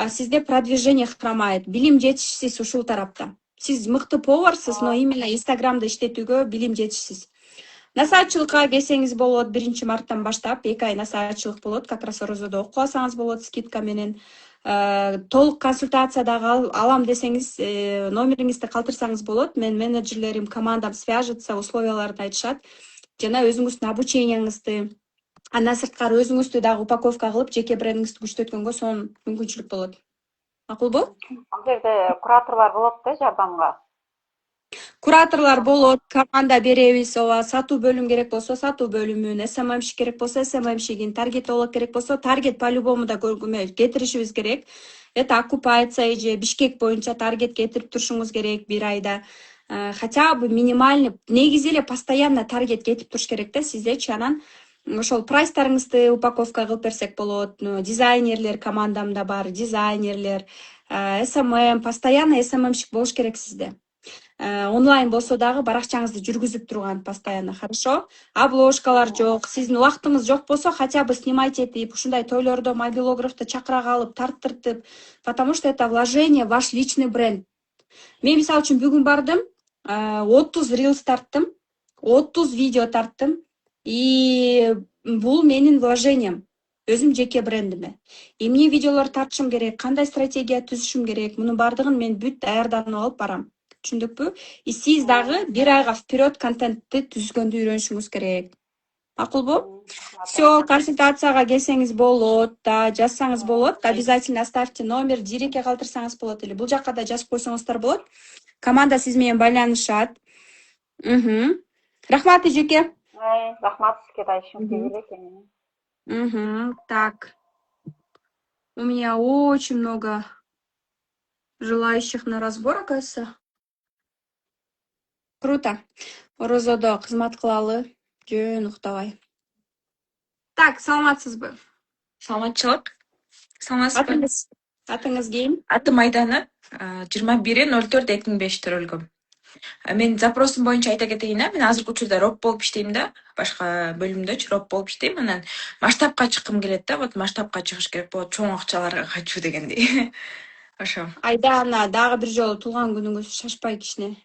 сизде продвижение хромает. Билим жетишсиз ушул тарапта. Сиз мыкты поварсыз, но именно инстаграмды иштетүүгө билим жетишсиз. Насаатчылыкка келсеңиз болот, 1-марттан баштап 2 ай насаатчылык болот, как раз орозодо окуп алсаңыз болот скидка менен. Толук консультация дагы алам десеңиз, номериңизди калтырсаңыз болот. Мен менеджерлерим, командам свяжется, условияларды айтышат. Жана өзүңүздүн обученияңызды, андан сырткары өзүңүздү дагы упаковка кылып, жеке брендиңизди күчтөткөнгө сонун мүмкүнчүлүк болот. Макулбу? Ал жерде кураторлор болот да жардамга. Кураторлор болот, команда беребиз, сатуу бөлүм керек болсо сатуу бөлүмүн, СММщик керек болсо СММщигин, таргетолог керек болсо таргет по-любому да кетиришибиз керек. Это оккупация же Бишкек боюнча таргет кетирип турушуңуз керек бир айда. Хотя бы минимальный, негизи эле постоянно таргет кетип туруш керек да сиздечи. Анан ошол прайстарыңызды упаковка кылып берсек болот. Дизайнерлер командамда бар, дизайнерлер, СММ, постоянно СММщик болуш керек сизде. онлайн болсо дагы баракчаңызды жүргүзүп турган постоянно, хорошо? Обложкалар жок, сиздин убактыңыз жок болсо хотя бы снимать этип, ушундай тойлордо мобилографты чакыра калып тарттыртып, потому что это вложение в ваш личный бренд. Мен мисалы үчүн бүгүн бардым, 30 рилс тарттым, 30 видео тарттым, и бул менин вложением. Өзүм жеке брендиме. Эмне видеолор тартышым керек, кандай стратегия түзүшүм керек, мунун бардыгын мен бүт даярданып алып барам. Түшүндүкпү? И сиз дагы бир айга вперед контентти түзгөндү үйрөнүшүңүз керек. Макулбу? Все, консультацияга келсеңиз болот, да, жазсаңыз болот. Обязательно оставьте номер, дирекке калтырсаңыз болот эле. Бул жакка да жазып койсоңуздар болот. Команда сиз менен байланышат. Рахмат эжеке. Рахмат сизге да, ишиңизге келет. Так. У меня очень много желающих на разбор, оказывается. Круто. Розодо кызмат кылалы. Жөн уктабай. Так, саламатсызбы? Саламатчылык. Саламатсызбы? Атыңыз ким? Атым Айдана. 21.04.2005 төрөлгөм. Мен запросум боюнча айта кетейин, мен азыркы учурда роп болуп иштейм да, башка бөлүмдөчү роп болуп иштейм. Анан масштабка чыккым келет да, вот масштабка чыгыш керек болот, чоң акчаларга качуу дегендей. Ошо. Айдана, дагы бир жолу туулган күнүңүз шашпай кичине.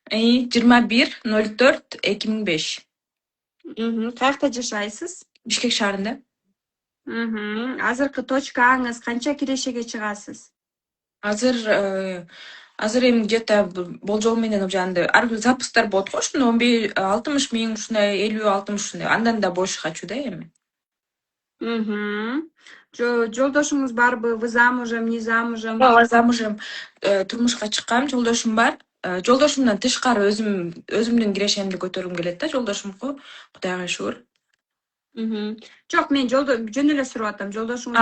21.04.2005. Каякта жашайсыз? Бишкек шаарында. Азыркы точкаңыз канча кирешеге чыгасыз? Азыр эми где-то болжол менен жанагы ар бир запустар болот го, ушундай 60 миң, ушундай 50-60 ушундай. Андан да больше качуу да эми. Жолдошуңуз барбы? Вы замужем, не замужем? Замужем, турмушка чыккам, жолдошум бар. Жолдошумдан тышкары өзүмдүн кирешемди көтөргүм келет да, жолдошумку. Кудайга шүгүр. Жок, мен жөн эле сурап атам. Жолдошуңуз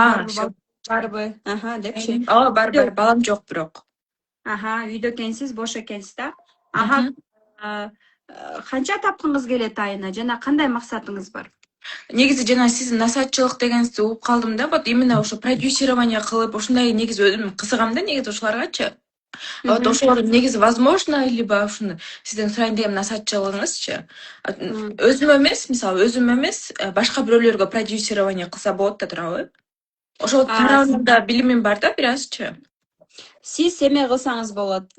барбы? Депчи. Бар, балам жок бирок. Үйдө экенсиз, бош экенсиз да. Канча тапкыңыз келет айына жана кандай максатыңыз бар? Негизи жана сиз насаатчылык дегенди угуп калдым да, вот именно ошо продюсирование кылып, ошундай негизи өзүм кызыгам да, негизи ошоларгачы. Вот ошолор негизи возможно, либо ушуну сизден сурайын дегем насаатчылыгыңызчы. Өзүм эмес, башка бирөөлөргө продюсирование кылса болот да турабы? Ошол тарабында билимим бар да, бир азчы. Сиз эме кылсаңыз болот.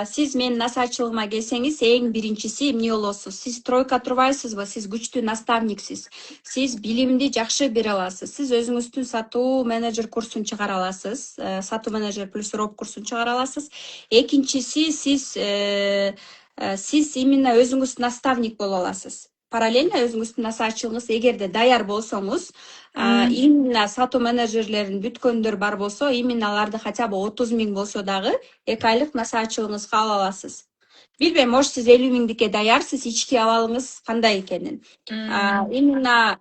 Сиз менин насаатчылыгыма келсеңиз, эң биринчиси эмне болосуз? Сиз тройка турбайсызбы? Сиз күчтүү наставниксиз. Сиз билимди жакшы бере аласыз. Сиз өзүңүздүн сатуу менеджер курсун чыгара аласыз. Сатуу менеджер плюс роп курсун чыгара аласыз. Экинчиси, сиз именно өзүңүз наставник боло аласыз. Параллельно өзүңүздүн насаатчылыгыңыз эгерде даяр болсоңуз, именно сатуу менеджерлерин бүткөндөр бар болсо, именно аларды хотя бы 30 миң болсо дагы 2 айлык насаатчылыгыңызга ала аласыз. Билбейм, может сиз 50 миңдикке даярсыз, ички абалыңыз кандай экенин. Именно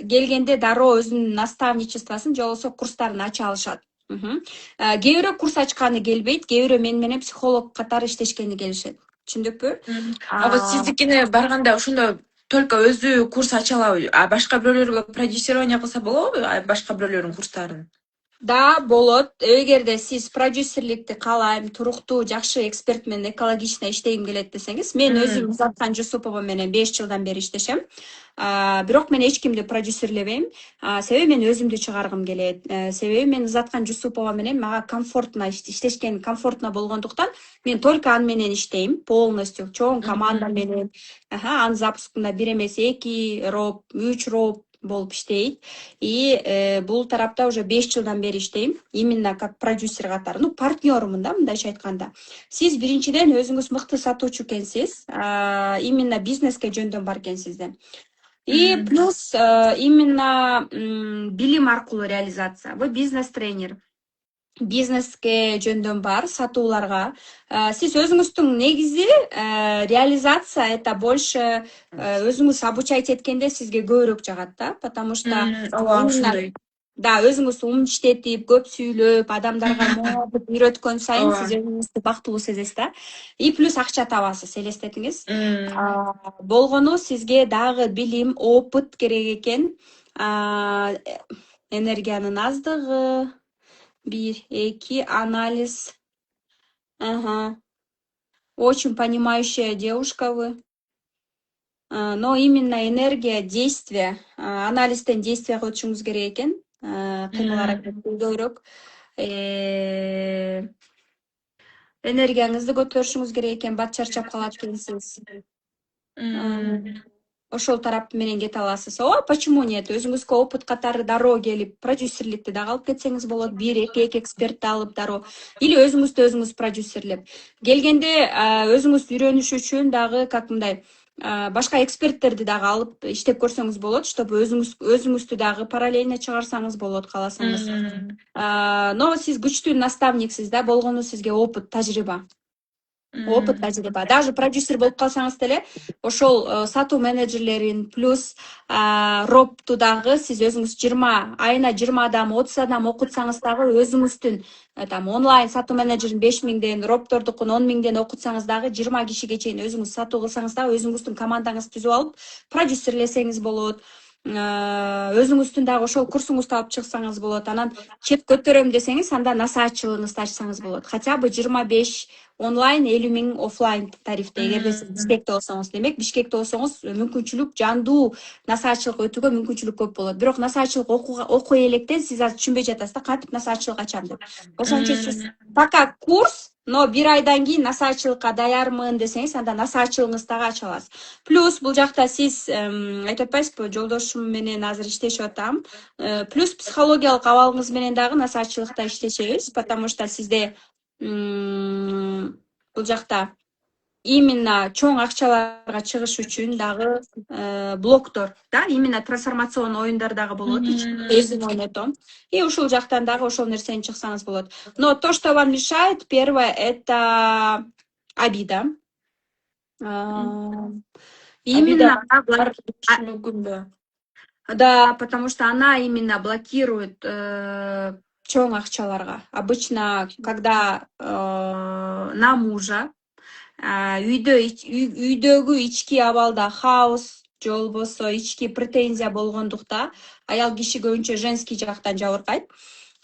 келгенде дароо өзүнүн наставничествосын же болбосо курстарын ача алышат. Кээ бирөө курс ачканы келбейт, кээ бирөө мен менен психолог катары иштешкени келишет. Түшүндүкпү? Вот сиздикине барганда ошондо только өзү курс ача алабы, башка бирөөлөргө продюсирование кылса болобу, башка бирөөлөрдүн курстарын? Да, болот. Эгерде сиз продюсерликти каалайм, туруктуу, жакшы эксперт менен экологично иштегим келет десеңиз, мен өзүм Музаткан Жусупова менен 5 жылдан бери иштешем. Бирок мен эч кимди продюсерлебейм. Себеби мен өзүмдү чыгаргым келет. Себеби мен Музаткан Жусупова менен мага комфортно иштешкен, комфортно болгондуктан мен только аны менен иштейм, полностью чоң команда менен. Анын запускунда 1 эмес 2 роп, 3 роп болуп иштейт. И бул тарапта уже 5 жылдан бери иштейм, именно как продюсер катары, партнермун да, мындайча айтканда. Сиз биринчиден өзүңүз мыкты сатуучу экенсиз, именно бизнеске жөндөм бар экен сизде. И плюс именно билим аркылуу реализация. Вы бизнес-тренер. Бизнеске жөндөм бар, сатууларга. Сиз өзүңүздүн негизи реализация это больше өзүңүз обучать эткенде сизге көбүрөөк жагат да, потому что да, өзүңүз иштетип, көп сүйлөп, адамдарга моопет үйрөткөн сайын сиз өзүңүздү бактылуу сезесиз да. И плюс акча табасыз, элестетиңиз. Болгону сизге дагы билим, опыт керек экен. Энергиянын аздыгы, 1, 2, анализ. очень понимающая девушка вы. Но именно энергия, действие, анализден действияга өтүшүңүз керек экен. Кыймыл аракетти көбүрөөк. Энергияңызды көтөрүшүңүз керек экен, бат чарчап калат экенсиз. Ошол тарап менен кете аласыз. Почему нет? Өзүңүзгө опыт катары дароо келип, продюсерликти дагы алып кетсеңиз болот. 1-2 экспертти алып дароо. Или өзүңүз продюсерлеп. Келгенде өзүңүз үйрөнүш үчүн дагы как мындай башка эксперттерди дагы алып иштеп көрсөңүз болот, чтобы өзүңүздү дагы параллельно чыгарсаңыз болот кааласаңыз. Но сиз күчтүү наставниксиз да, болгону сизге опыт, тажрыйба. Опыт, тажрыйба. Даже продюсер болуп калсаңыз деле, ошол сатуу менеджерлерин плюс ропту дагы сиз өзүңүз айына 20 адам, 30 адам окутсаңыз дагы өзүңүздүн онлайн сатуу менеджерин 5.000ден, роптордукун 10.000ден окутсаңыз дагы 20 кишиге чейин өзүңүз сатуу кылсаңыз дагы өзүңүздүн командаңызды түзүп алып, продюсерлесеңиз болот. Өзүңүздүн дагы ошол курсуңузду алып чыксаңыз болот. Анан чек көтөрөм десеңиз, анда насаатчылыгыңызды ачсаңыз болот. Хотя бы 25 онлайн, 50.000 офлайн тарифте. Эгерде сиз Бишкекте болсоңуз, демек Бишкекте болсоңуз мүмкүнчүлүк жандуу насаатчылык өтүүгө мүмкүнчүлүк көп болот. Бирок насаатчылык окуй электен сиз азыр түшүнбөй жатасыз да, кантип насаатчылык ачам деп. Ошон үчүн сиз пока курс, но 1 айдан кийин насаатчылыкка даярмын десеңиз, анда насаатчылыгыңызды дагы ача аласыз. Плюс бул жакта сиз айтып атпайсызбы, жолдошум менен азыр иштешип атам. Плюс психологиялык абалыңыз менен дагы насаатчылыкта иштешебиз, потому что сизде бул жакта именно чоң акчаларга чыгыш үчүн дагы блоктор, да, именно трансформацион оюндар дагы болот, өзүм ойнотом. И ушул жактан дагы ошол нерсени чыксаңыз болот. Но то, что вам мешает, первое, это обида. Именно да, потому что она именно блокирует чоң акчаларга. Обычно, когда на мужа үйдөгү ички абалда хаос же болбосо ички претензия болгондукта аял киши көбүнчө женский жактан жабыркайт.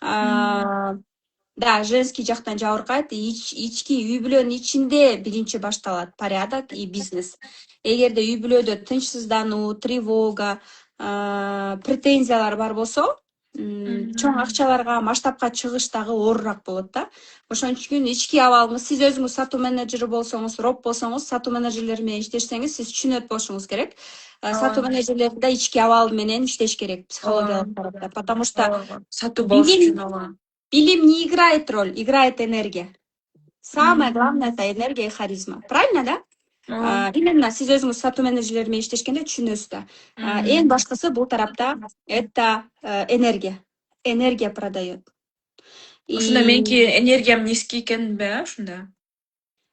Да, женский жактан жабыркайт. Ички үй бүлөнүн ичинде биринчи башталат порядок и бизнес. Эгерде үй бүлөдө тынчсыздануу, тревога, претензиялар бар болсо, чоң акчаларга, масштабка чыгыш дагы оорураак болот да. Ошон үчүн ички абалыңыз, сиз өзүңүз сатуу менеджери болсоңуз, роп болсоңуз, сатуу менеджерлери менен иштешсеңиз, сиз түшүнөт болушуңуз керек. Сатуу менеджерлери да ички абал менен иштеш керек, психологиялык тарапта, потому что сатуу болуш үчүн билим не играет роль, играет энергия. Самое главное это энергия и харизма. Правильно, да? Именно сиз өзүңүз сатуу менеджерлери менен иштешкенде түшүнөсүз да. Эң башкысы бул тарапта это энергия. Энергия продает. Ушунда меники энергиям низкий экенби, ушунда?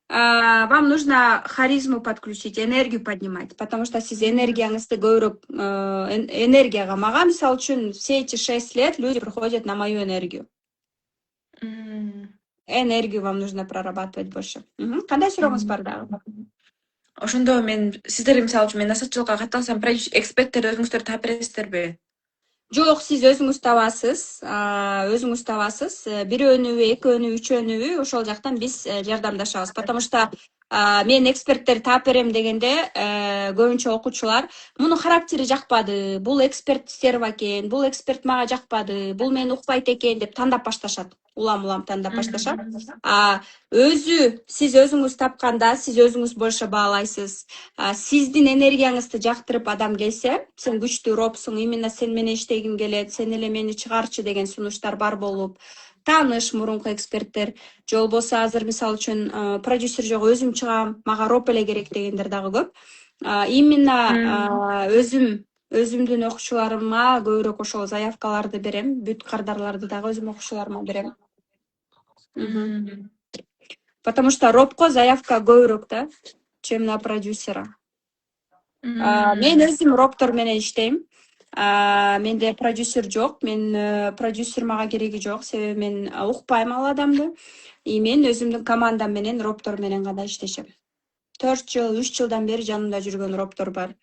Вам нужно харизму подключить, энергию поднимать, потому что сиз энергияңызды көбүрөөк энергияга, мага мисалы үчүн все эти 6 лет люди приходят на мою энергию. Энергию вам нужно прорабатывать больше. Кандай сурооңуз бар дагы? Ошондо мен сиздер мисалы үчүн мен насаатчылыкка катталсам, эксперттерди өзүңүздөр таап бересиздерби? Жок, сиз өзүңүз табасыз. Бирөөнүбү, экөөнүбү, үчөөнүбү ошол жактан биз жардамдашабыз. Потому что мен эксперттерди таап берем дегенде көбүнчө окуучулар мунун характери жакпады, бул эксперт стерва экен, бул эксперт мага жакпады, бул мени укпайт экен деп тандап башташат. Улам тандап башташат. Сиз өзүңүз тапканда, сиз өзүңүз больше баалайсыз. Сиздин энергияңызды жактырып адам келсе, сен күчтүү ропсуң, именно сен менен иштегим келет, сен эле мени чыгарчы деген сунуштар бар болуп, тааныш мурунку эксперттер, же болбосо азыр мисалы үчүн продюсер жок, өзүм чыгам, мага роп эле керек дегендер дагы көп. Именно өзүмдүн окуучуларыма көбүрөөк ошол заявкаларды берем, бүт кардарларды дагы өзүм окуучуларыма берем. Потому что ропко заявка көбүрөөк да, чем на продюсера. Мен өзүм роптор менен иштейм. Менде продюсер жок, мен продюсер мага кереги жок, себеби мен укпайм ал адамды. И мен өзүмдүн командам менен роптор менен гана иштешем. 4 жыл, 3 жылдан бери жанымда жүргөн роптор бар.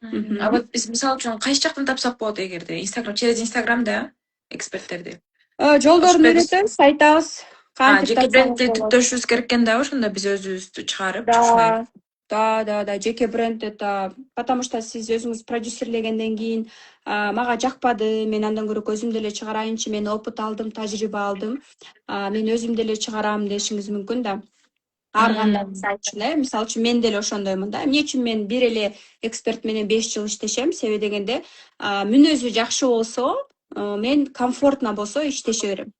Вот биз мисалы үчүн кайсы жактан тапсак болот эгерде? Через Инстаграм да эксперттерди. Жолдорун үйрөтөбүз, айтабыз. кантип жеке тапсаңыз брендти болот. түптөшүбүз керек экен да, ошондо биз өзүбүздү чыгарып ушундай. Да. Жеке бренд это, потому что сиз өзүңүз продюсерлегенден кийин мага жакпады, мен андан көрө өзүм деле чыгарайынчы, мен опыт алдым, тажрыйба алдым, мен өзүм деле чыгарам дешиңиз мүмкүн да. Ар кандай мисалы үчүн мен деле ошондоймун да. Эмне үчүн мен бир эле эксперт менен 5 жыл иштешем? Себеби дегенде, мүнөзү жакшы болсо, мен комфортно болсо иштеше берем.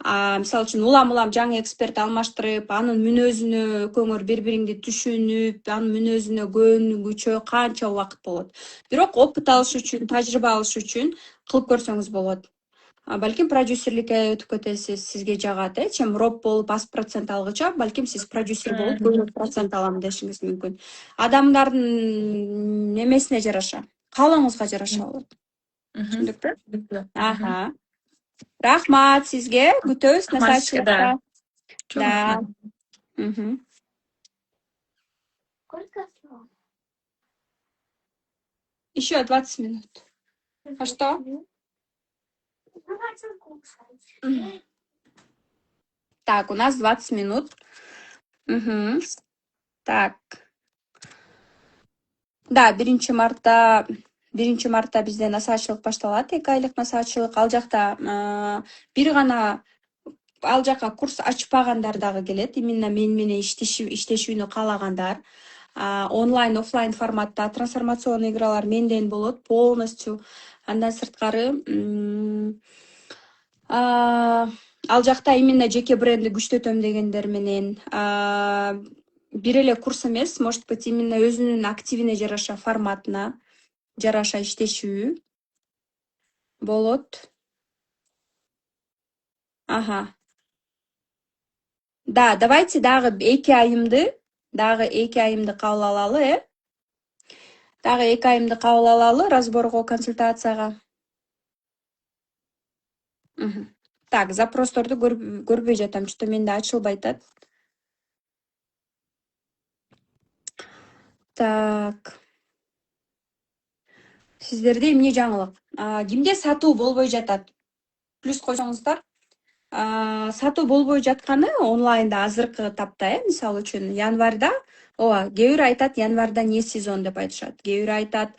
Мисалы үчүн улам жаңы эксперт алмаштырып, анын мүнөзүнө экөөңөр бири-бириңди түшүнүп, анын мүнөзүнө көнүгүүчү канча убакыт болот. Бирок опыт алыш үчүн, тажрыйба алыш үчүн кылып көрсөңүз болот. Балким продюсерликке өтүп кетесиз, сизге жагат, чем роб болуп аз процент алгыча, балким сиз продюсер болуп көбүрөөк процент алам дешиңиз мүмкүн. Адамдардын эмесине жараша, каалооңузга жараша болот. Түшүндүкпү? Рахмат сизге. Күтөбүз насаатчылыкта. Да. Еще 20 минут. А что? Так, у нас 20 минут. Так. Да, 1 мартта бизде насаатчылык башталат, 2 айлык насаатчылык. Ал жакта бир гана ал жака курс ачпагандар дагы келет. Именно мен менен иштешүүнү каалагандар. Онлайн, офлайн форматта трансформационный игралар менден болот полностью. Андан сырткары ал жакта именно жеке брендди күчтөтөм дегендер менен бир эле курс эмес, может быть, именно өзүнүн активине жараша, форматына жараша иштешүү болот. Да, давайте дагы 2 айымды кабыл алалы, Дагы 2 айымды кабыл алалы разборго, консультацияга. Так, запросторду көрбөй жатам, что менде ачылбай атат. Так. Сиздерде эмне жаңылык? Кимде сатуу болбой жатат? Плюс койсоңуздар. Сатуу болбой жатканы онлайнда азыркы тапта, мисалы үчүн январда, кээ бирөө айтат январда не сезон деп айтышат. Кээ бирөө айтат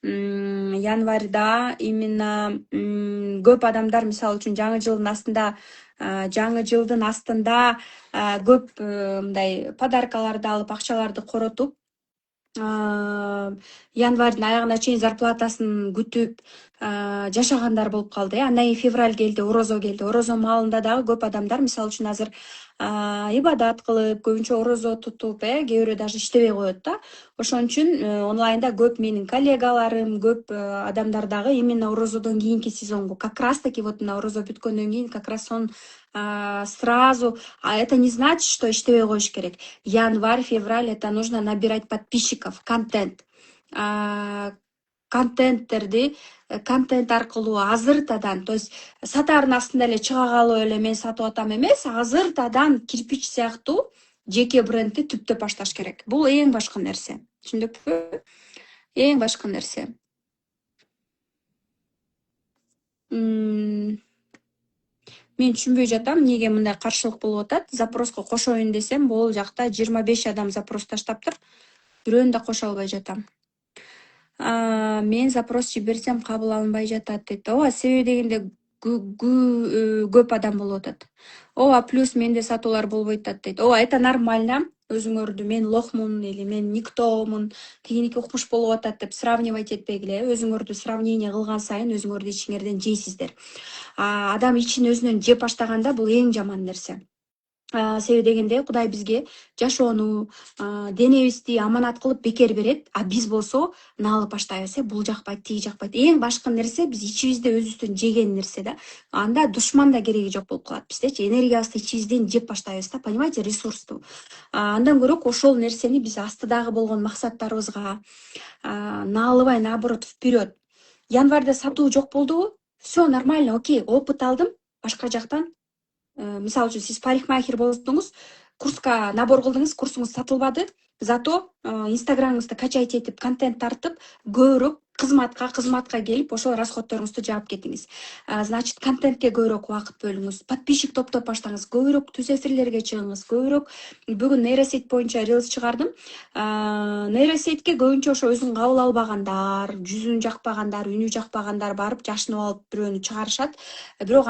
январда именно көп адамдар, мисалы үчүн жаңы жылдын астында көп мындай подаркаларды алып, акчаларды коротуп, январдын аягына чейин зарплатасын күтүп жашагандар болуп калды. Андан кийин февраль келди, орозо келди. Орозо маалында дагы көп адамдар, мисалы үчүн азыр ибадат кылып, көбүнчө орозо тутуп, кээ бирөө даже иштебей коет да. Ошон үчүн онлайнда көп менин коллегаларым, көп адамдар дагы именно орозодон кийинки сезонго, как раз таки вот мына орозо бүткөндөн кийин как раз сон сразу, это не значит, что иштебей коюш керек. Январь, февраль, это нужно набирать подписчиков, контент аркылуу азыртадан, то есть сатаардын астында эле чыга калып эле мен сатып атам эмес, азыртадан кирпич сыяктуу жеке брендти түптөп башташ керек. Бул эң башкы нерсе. Түшүндүкпү? Эң башкы нерсе. Мен түшүнбөй жатам, эмнеге мындай каршылык болуп атат. Запроско кошоюн десем, бул жакта 25 адам запрос таштаптыр. Бирөөнү да кошо албай жатам. Мен запрос жиберсем кабыл алынбай жатат дейт. Себеби дегенде көп адам болуп атат. Плюс менде сатуулар болбой атат дейт. Это нормально. Өзүңөрдү мен лохмун или мен никтомун, тигиники укмуш болуп атат деп сравнивать этпегиле. Өзүңөрдү сравнение кылган сайын өзүңөрдү ичиңерден жейсиздер. Адам ичин өзүнөн жеп баштаганда бул эң жаман нерсе. Себеби дегенде Кудай бизге жашоону, денебизди аманат кылып бекер берет, биз болсо наалып баштайбыз, бул жакпайт, тиги жакпайт. Эң башкы нерсе биз ичибизде өзүбүздөн жеген нерсе да. Анда душман да кереги жок болуп калат. Биздечи энергиябызды ичибизден жеп баштайбыз да, понимаете, ресурсту. Андан көрөк ошол нерсени биз астыдагы болгон максаттарыбызга наалыбай, наоборот, вперед. Январда сатуу жок болдубу? Все нормально, окей, опыт алдым башка жактан. Мисалы үчүн сиз парикмахер болсоңуз, курска набор кылдыңыз, курсуңуз сатылбады. Зато инстаграмыңызды качать этип, контент тартып, көбүрөөк кызматка келип, ошол расходторуңузду жаап кетиңиз. Значит, контентке көбүрөөк убакыт бөлүңүз. Подписчик топтоп баштаңыз, көбүрөөк түз эфирлерге чыгыңыз, көбүрөөк. Бүгүн нейросеть боюнча рилс чыгардым. Нейросетьке көбүнчө ошо өзүн кабыл албагандар, жүзүн жакпагандар, үнү жакпагандар барып жашынып алып бирөөнү чыгарышат. Бирок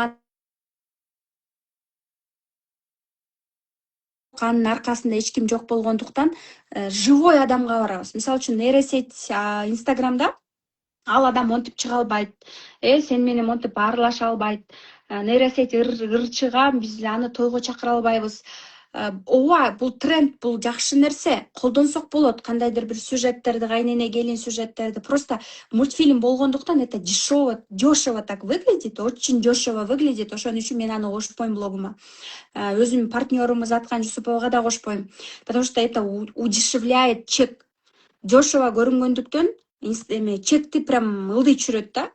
анын аркасында эч ким жок болгондуктан живой адамга барабыз. Мисалы үчүн нейросеть Инстаграмда ал адам монтип чыга албайт. Сен менен монтип баарлаша албайт. Нейросеть ырчыга биз аны тойго чакыра албайбыз. Ооба, бул тренд, бул жакшы нерсе. Колдонсок болот, кандайдыр бир сюжеттерди, кайнене келин сюжеттерди. Просто мультфильм болгондуктан это дешево так выглядит, очень дешево выглядит. Ошон үчүн мен аны кошпойм блогума. Өзүм партнерумуз Аткан Жусуповага да кошпойм. Потому что это удешевляет чек. Дешево көрүнгөндүктөн чекти прям ылдый түшүрөт да.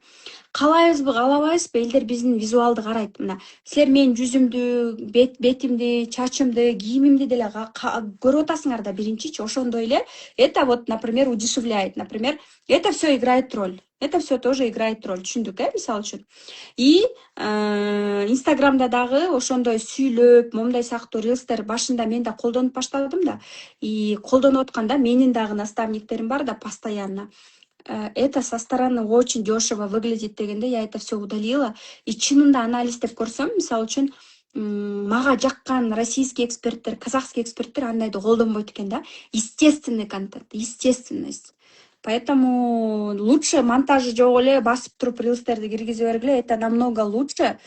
Каалайбызбы, каалабайбызбы, элдер биздин визуалды карайт. Мына силер менин жүзүмдү, бетимди, чачымды, кийимимди деле көрүп атасыңар да биринчичи. Ошондой эле это вот, например, удешевляет. Например, это все играет роль. Это все тоже играет роль. Түшүндүк, мисалы үчүн. И Инстаграмда дагы ошондой сүйлөп, момундай сыяктуу рилстер башында мен да колдонуп баштадым да. И колдонуп атканда менин дагы наставниктерим бар да постоянно. Это со стороны очень дешево выглядит дегенде, я это все удалила. И чынында анализдеп көрсөм, мисалы үчүн, мага жаккан российский эксперттер, казахский эксперттер андайды колдонбойт экен да. Естественный контент, естественность. Поэтому лучше монтажы жок эле басып туруп рилстерди киргизе бергиле. Это намного лучше,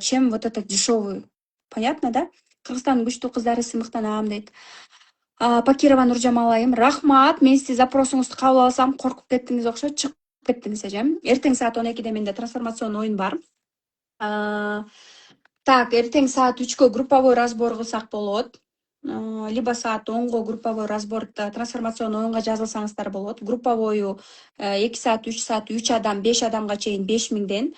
чем вот этот дешевый. Понятно, да? Кыргызстандын күчтүү кыздары сыймыктанам дейт. Пакирова Нуржамал айым, рахмат. Мен сиздин запросуңузду кабыл алсам, коркуп кеттиңиз окшойт, чыгып кеттиңиз эже. Эртең саат 12-де менде трансформационный оюн бар. Так, эртең саат 3-кө групповой разбор кылсак болот. Либо саат 10-го групповой разбор, трансформационный оюнга жазылсаңыздар болот. Групповою 2 саат, 3 саат, 3 адам, 5 адамга чейин 5000ден.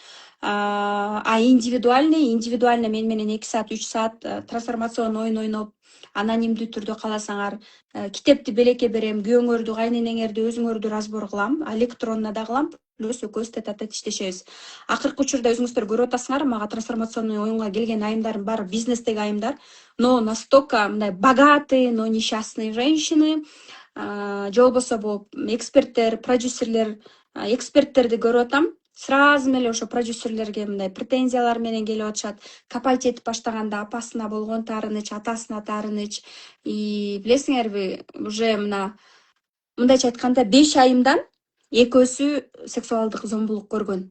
Индивидуальный мен менен 2 саат, 3 саат трансформационный оюн ойноп, анонимдүү түрдө кааласаңар, китепти белекке берем, күйөөңөрдү, кайненеңерди, өзүңөрдү разбор кылам, электронно да кылам, плюс экөөбүз тет-а-тет иштешебиз. Акыркы учурда өзүңүздөр көрүп атасыңар, мага трансформационный оюнга келген айымдардын баары бизнестеги айымдар, но настолько мындай богатые, но несчастные женщины, же болбосо бул эксперттер, продюсерлер, эксперттерди көрүп атам. Сразу эле ошо продюсерлерге мындай претензиялар менен келип атышат. Копать этип баштаганда апасына болгон таарыныч, атасына таарыныч. И билесиңерби, уже мындайча айтканда 5 айымдан экөөсү сексуалдык зомбулук көргөн,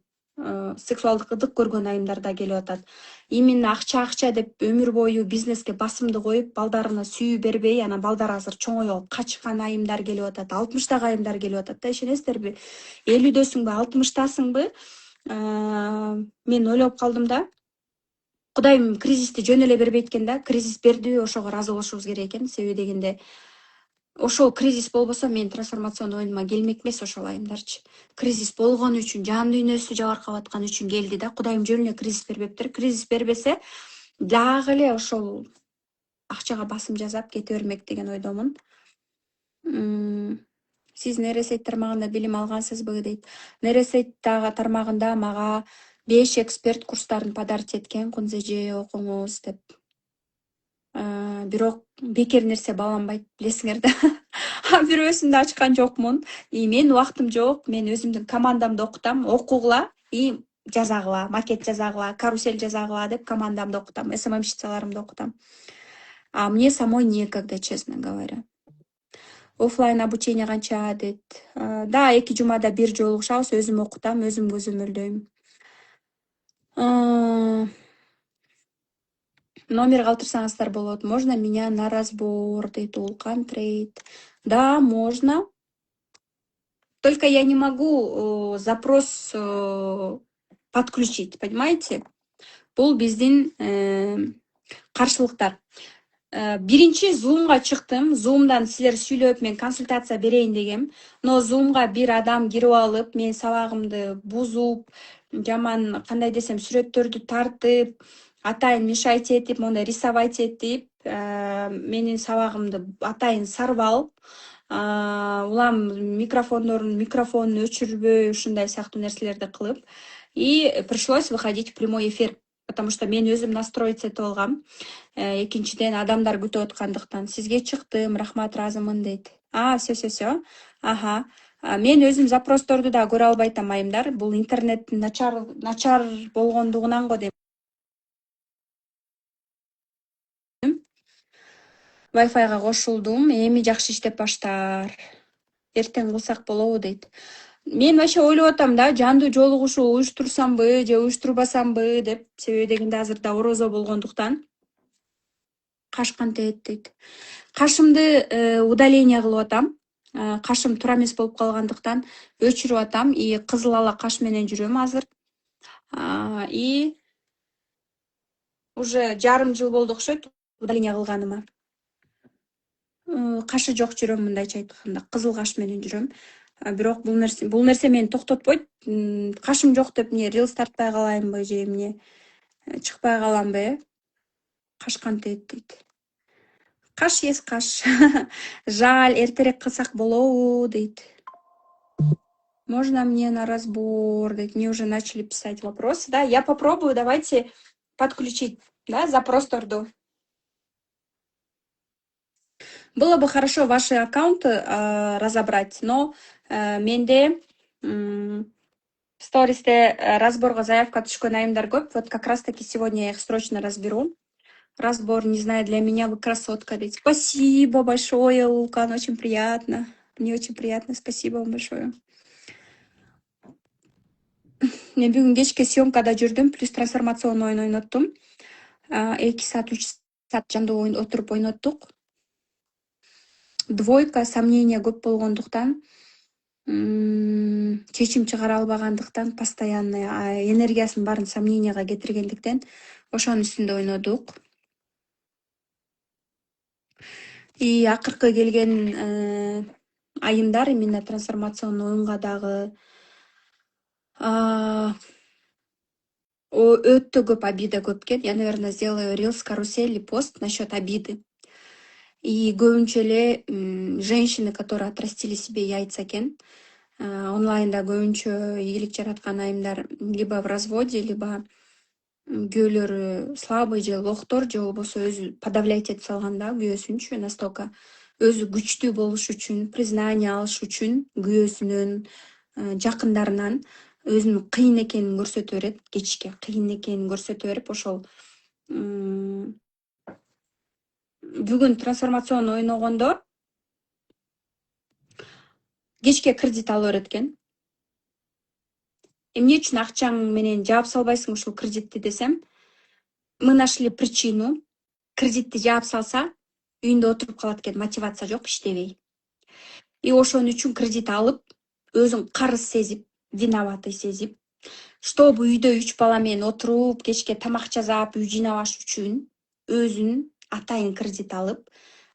сексуалдык ыдык көргөн айымдар да келип атат. Именно акча деп өмүр бою бизнеске басымды коюп, балдарына сүйүү бербей, анан балдар азыр чоңоюп качкан айымдар келип атат, 60-тагы айымдар келип атат да, ишенесиздерби? 50-дөсүңбү, 60-тасыңбы? Мен ойлоп калдым да. Кудайым кризисти жөн эле бербейт экен да, кризис берди, ошого ыраазы болушубуз керек экен. Себеби дегенде ошол кризис болбосо мен трансформационный оюнума келмек эмес ошол айымдарчы. Кризис болгон үчүн, жан дүйнөсү жабыркап аткан үчүн келди да. Кудайым жөн эле кризис бербептир. Кризис бербесе дагы эле ошол акчага басым жасап кете бермек деген ойдомун. Сиз нейросеть тармагында билим алгансызбы дейт. Нейросеть тармагында мага 5 эксперт курстарын подарить эткен, Кунзеже окуңуз деп. Бирок бекер нерсе бааланбайт, билесиңер да. Бирөөсүндө ачкан жокмун. Мен убактым жок, мен өзүмдүн командамды окутам, окугула и жазагыла, макет жазагыла, карусель жазагыла деп командамды окутам, СММщицаларымды окутам. А мне самой некогда, честно говоря. Оффлайн обучение канча дейт. Да, 2 жумада 1 жолугушабыз, өзүм окутам, өзүм көзөмөлдөйм. Номер калтырсаңыздар болот. Можно меня на разбор дейт Улкан Трейд. Да, можно. Только я не могу запрос подключить, понимаете? Бул биздин каршылыктар. Биринчи Zoom'га чыктым. Zoom'дан силер сүйлөп мен консультация берейин дегем. Но Zoom'га бир адам кирип алып, мен сабагымды бузуп, жаман кандай десем сүрөттөрдү тартып, атайын мешать этип, мондай рисовать этип, менин сабагымды атайын сарбал, улам микрофонун өчүрбөй ушундай сыяктуу нерселерди кылып, и пришлось выходить в прямой эфир, потому что мен өзүм настроить этип алгам. Экинчиден адамдар күтүп аткандыктан сизге чыктым, рахмат, ыраазымын дейт. Все. Ага. Мен өзүм запросторду да көрө албай атамайымдар. Бул интернеттин начар болгондугунан го дейм. Wi-Fi'га кошулдум, эми жакшы иштеп баштар. Эртең кылсак болобу дейт. Мен вообще ойлоп атам да, жандуу жолугушуу уюштурсамбы же уюштурбасамбы деп. Себеби дегенде азырда орозо болгондуктан кашкантет дейт. Кашымды удаление кылып атам. Кашым туура эмес болуп калгандыктан өчүрүп атам. И кызыл ала каш менен жүрөм азыр. И уже жарым жыл болду окшойт удаление кылганыма. Кашы жок жүрөм, мындайча айтканда, кызыл каш менен жүрөм. Бирок бул нерсе мени токтотпойт. Кашым жок деп эмне рилс тартпай калайынбы же эмне чыкпай каламбы, кашкантет дейт. Каш ес каш. Жаль, эртерээк кылсак болобу дейт. Можно мне на разбор, дейт. Мне уже начали писать вопросы, да? Я попробую, давайте подключить, да, запросторду. Было бы хорошо ваши аккаунты разобрать, но менде стористе разборга заявка түшкөн айымдар көп. Вот как раз таки сегодня я их срочно разберу. Разбор, не знаю, для меня вы красотка. Ведь спасибо большое, Улкан, очень приятно. Мне очень приятно, спасибо вам большое. Мен бүгүн кечке съемкада жүрдүм, плюс трансформационный ойун ойноттум. 2 саат, 3 саат жандуу отуруп ойноттук. Двойка, сомнения көп болгондуктан, чечим чыгара албагандыктан, постоянно энергиясын баарын сомненияга кетиргендиктен ошонун үстүндө ойнодук. И акыркы келген айымдар именно трансформационный оюнга дагы өтө көп обида көп экен. Я, наверное, сделаю рилс, карусель, пост насчет обиды. И көбүнчө эле женщины, которые отрастили себе яйца экен. Онлайнда көбүнчө ийгилик жараткан айымдар либо в разводе, либо күйөөлөрү слабый же лохтор, же болбосо өзү подавлять этип салган да күйөөсүнчү, настолько өзү күчтүү болуш үчүн, признание алыш үчүн күйөөсүнөн, жакындарынан өзүнүн кыйын экенин көрсөтө берет, кечке кыйын экенин көрсөтө берип, ошол бүгүн трансформационный ойногондо кечке кредит ала берет экен. Эмне үчүн акчаң менен жаап салбайсың ушул кредитти десем, мы нашли причину. Кредитти жаап салса, үйүндө отуруп калат экен, мотивация жок, иштебей. И ошон үчүн кредит алып, өзүн карыз сезип, виноватый сезип, чтобы үйдө 3 бала менен отуруп, кечке тамак жасап, үй жыйнабаш үчүн өзүн атайын кредит алып,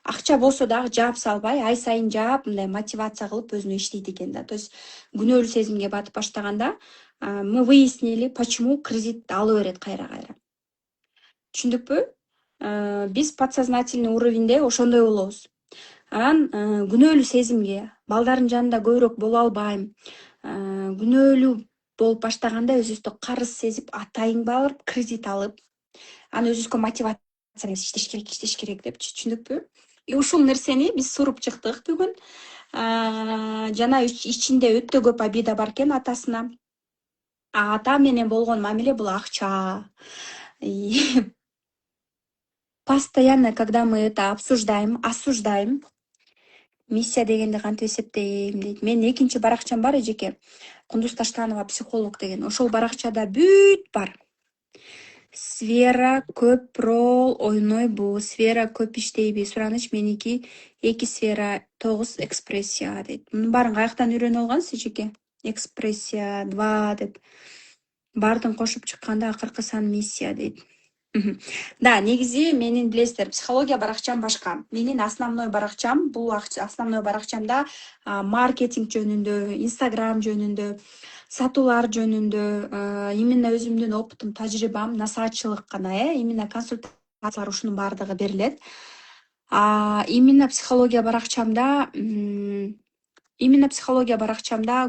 акча болсо дагы жаап салбай, ай сайын жаап, мындай мотивация кылып өзүнө иштейт экен да. То есть күнөөлүү сезимге батып баштаганда, мы выяснили, почему кредит ала берет кайра-кайра. Түшүндүкпү? Биз подсознательный уровеньде ошондой болобуз. Анан күнөөлүү сезимге, балдардын жанында көбүрөөк боло албайм, күнөөлүү болуп баштаганда өзүбүздү карыз сезип, атайын барып кредит алып, аны өзүбүзгө мотивация иштеш керек деп, түшүндүкпү? И ушул нерсени биз суруп чыктык бүгүн. Жана ичинде өтө көп обида бар экен атасына. Ата менен болгон мамиле бул акча. Постоянно, когда мы это осуждаем, миссия дегенди кантип эсептейм дейт. Мен экинчи баракчам бар эжеке, Кундуз Таштанова психолог деген. Ошол баракчада бүт бар. Сфера көп рол ойнойбу, сфера көп иштейби, сураныч меники 2 сфера 9 экспрессия дейт. Мунун баарын каяктан үйрөнүп алгансыз эжеке? Экспрессия 2 деп. Бардын кошуп чыкканда акыркы сан миссия дейт. Да, негизи менин билесиздер, психология баракчам башка. Менин основной баракчам, бул основной баракчамда маркетинг жөнүндө, Инстаграм жөнүндө, сатуулар жөнүндө, именно өзүмдүн опытым, тажрыйбам, насаатчылык гана, именно консультация ушунун баардыгы берилет. Именно психология баракчамда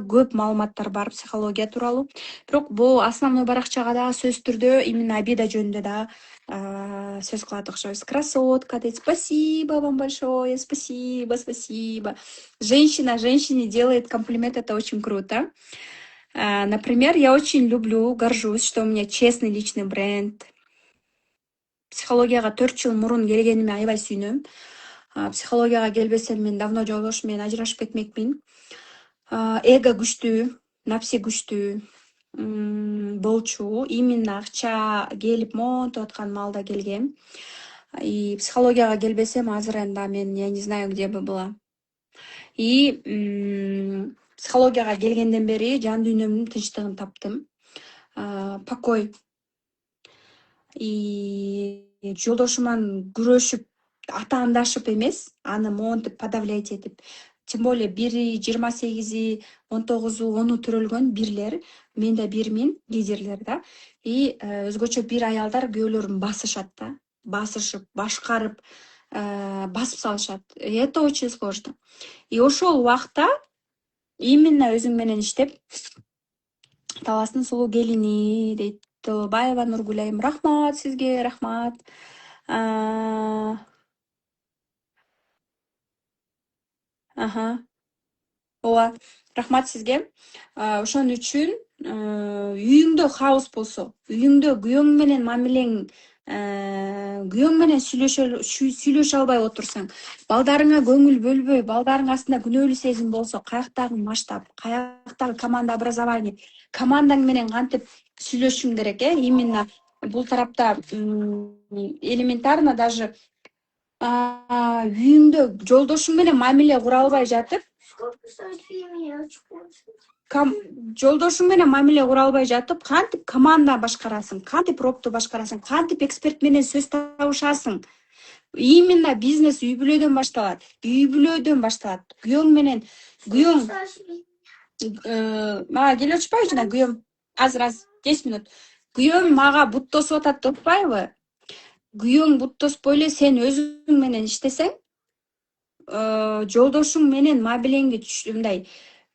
көп маалыматтар бар психология тууралуу. Бирок бул основной баракчага да сөзсүз түрдө именно обида жөнүндө да сөз кылат окшойбуз. Красотка дейт. Спасибо вам большое, спасибо. Женщина женщине делает комплимент, это очень круто. Например, я очень люблю, горжусь, что у меня честный личный бренд. Психологияга 4 жыл мурун келгениме аябай сүйүнөм. Психологияга келбесем мен давно жолдошум менен ажырашып кетмекмин. Эго күчтүү, напси күчтүү болчу. Именно акча келип монтуп аткан маалда келгем. И психологияга келбесем азыр анда мен я не знаю, где бы была. И психологияга келгенден бери жан дүйнөмдүн тынчтыгын таптым. Покой. И жолдошум менен күрөшүп, атаандашып эмес, аны монтип подавлять этип, тем более 1-28, 19, 10 төрөлгөн бирлер, мен да бирмин, лидерлер да. И өзгөчө бир аялдар күйөөлөрүн басышат да, басышып, башкарып, басып салышат. И это очень сложно. И ошол убакта именно өзүң менен иштеп, Таластын сулуу келини дейт Толобаева Нургулайым. Рахмат сизге, рахмат. Ооба, рахмат сизге. Ошон үчүн үйүңдө хаос болсо, үйүңдө күйөөң менен мамилең, күйөөң менен сүйлөшө албай отурсаң, балдарыңа көңүл бөлбөй, балдарың астында күнөөлүү сезим болсо, каяктагы масштаб, каяктагы команда образование, командаң менен кантип сүйлөшүң керек, именно бул тарапта элементарно даже үйүңдө жолдошуң менен мамиле кура албай жатып, кантип команда башкарасың, кантип ропту башкарасың, кантип эксперт менен сөз табышасың. Именно бизнес үй бүлөдөн башталат. Күйөөң менен, мага келип атышпайбы жана күйөөм? Азыр 10 минут. Күйөөм мага бут тосуп атат деп атпайбы? Күйөөң бут тоспой эле сен өзүң менен иштесең, жолдошуң менен мамилеңди мындай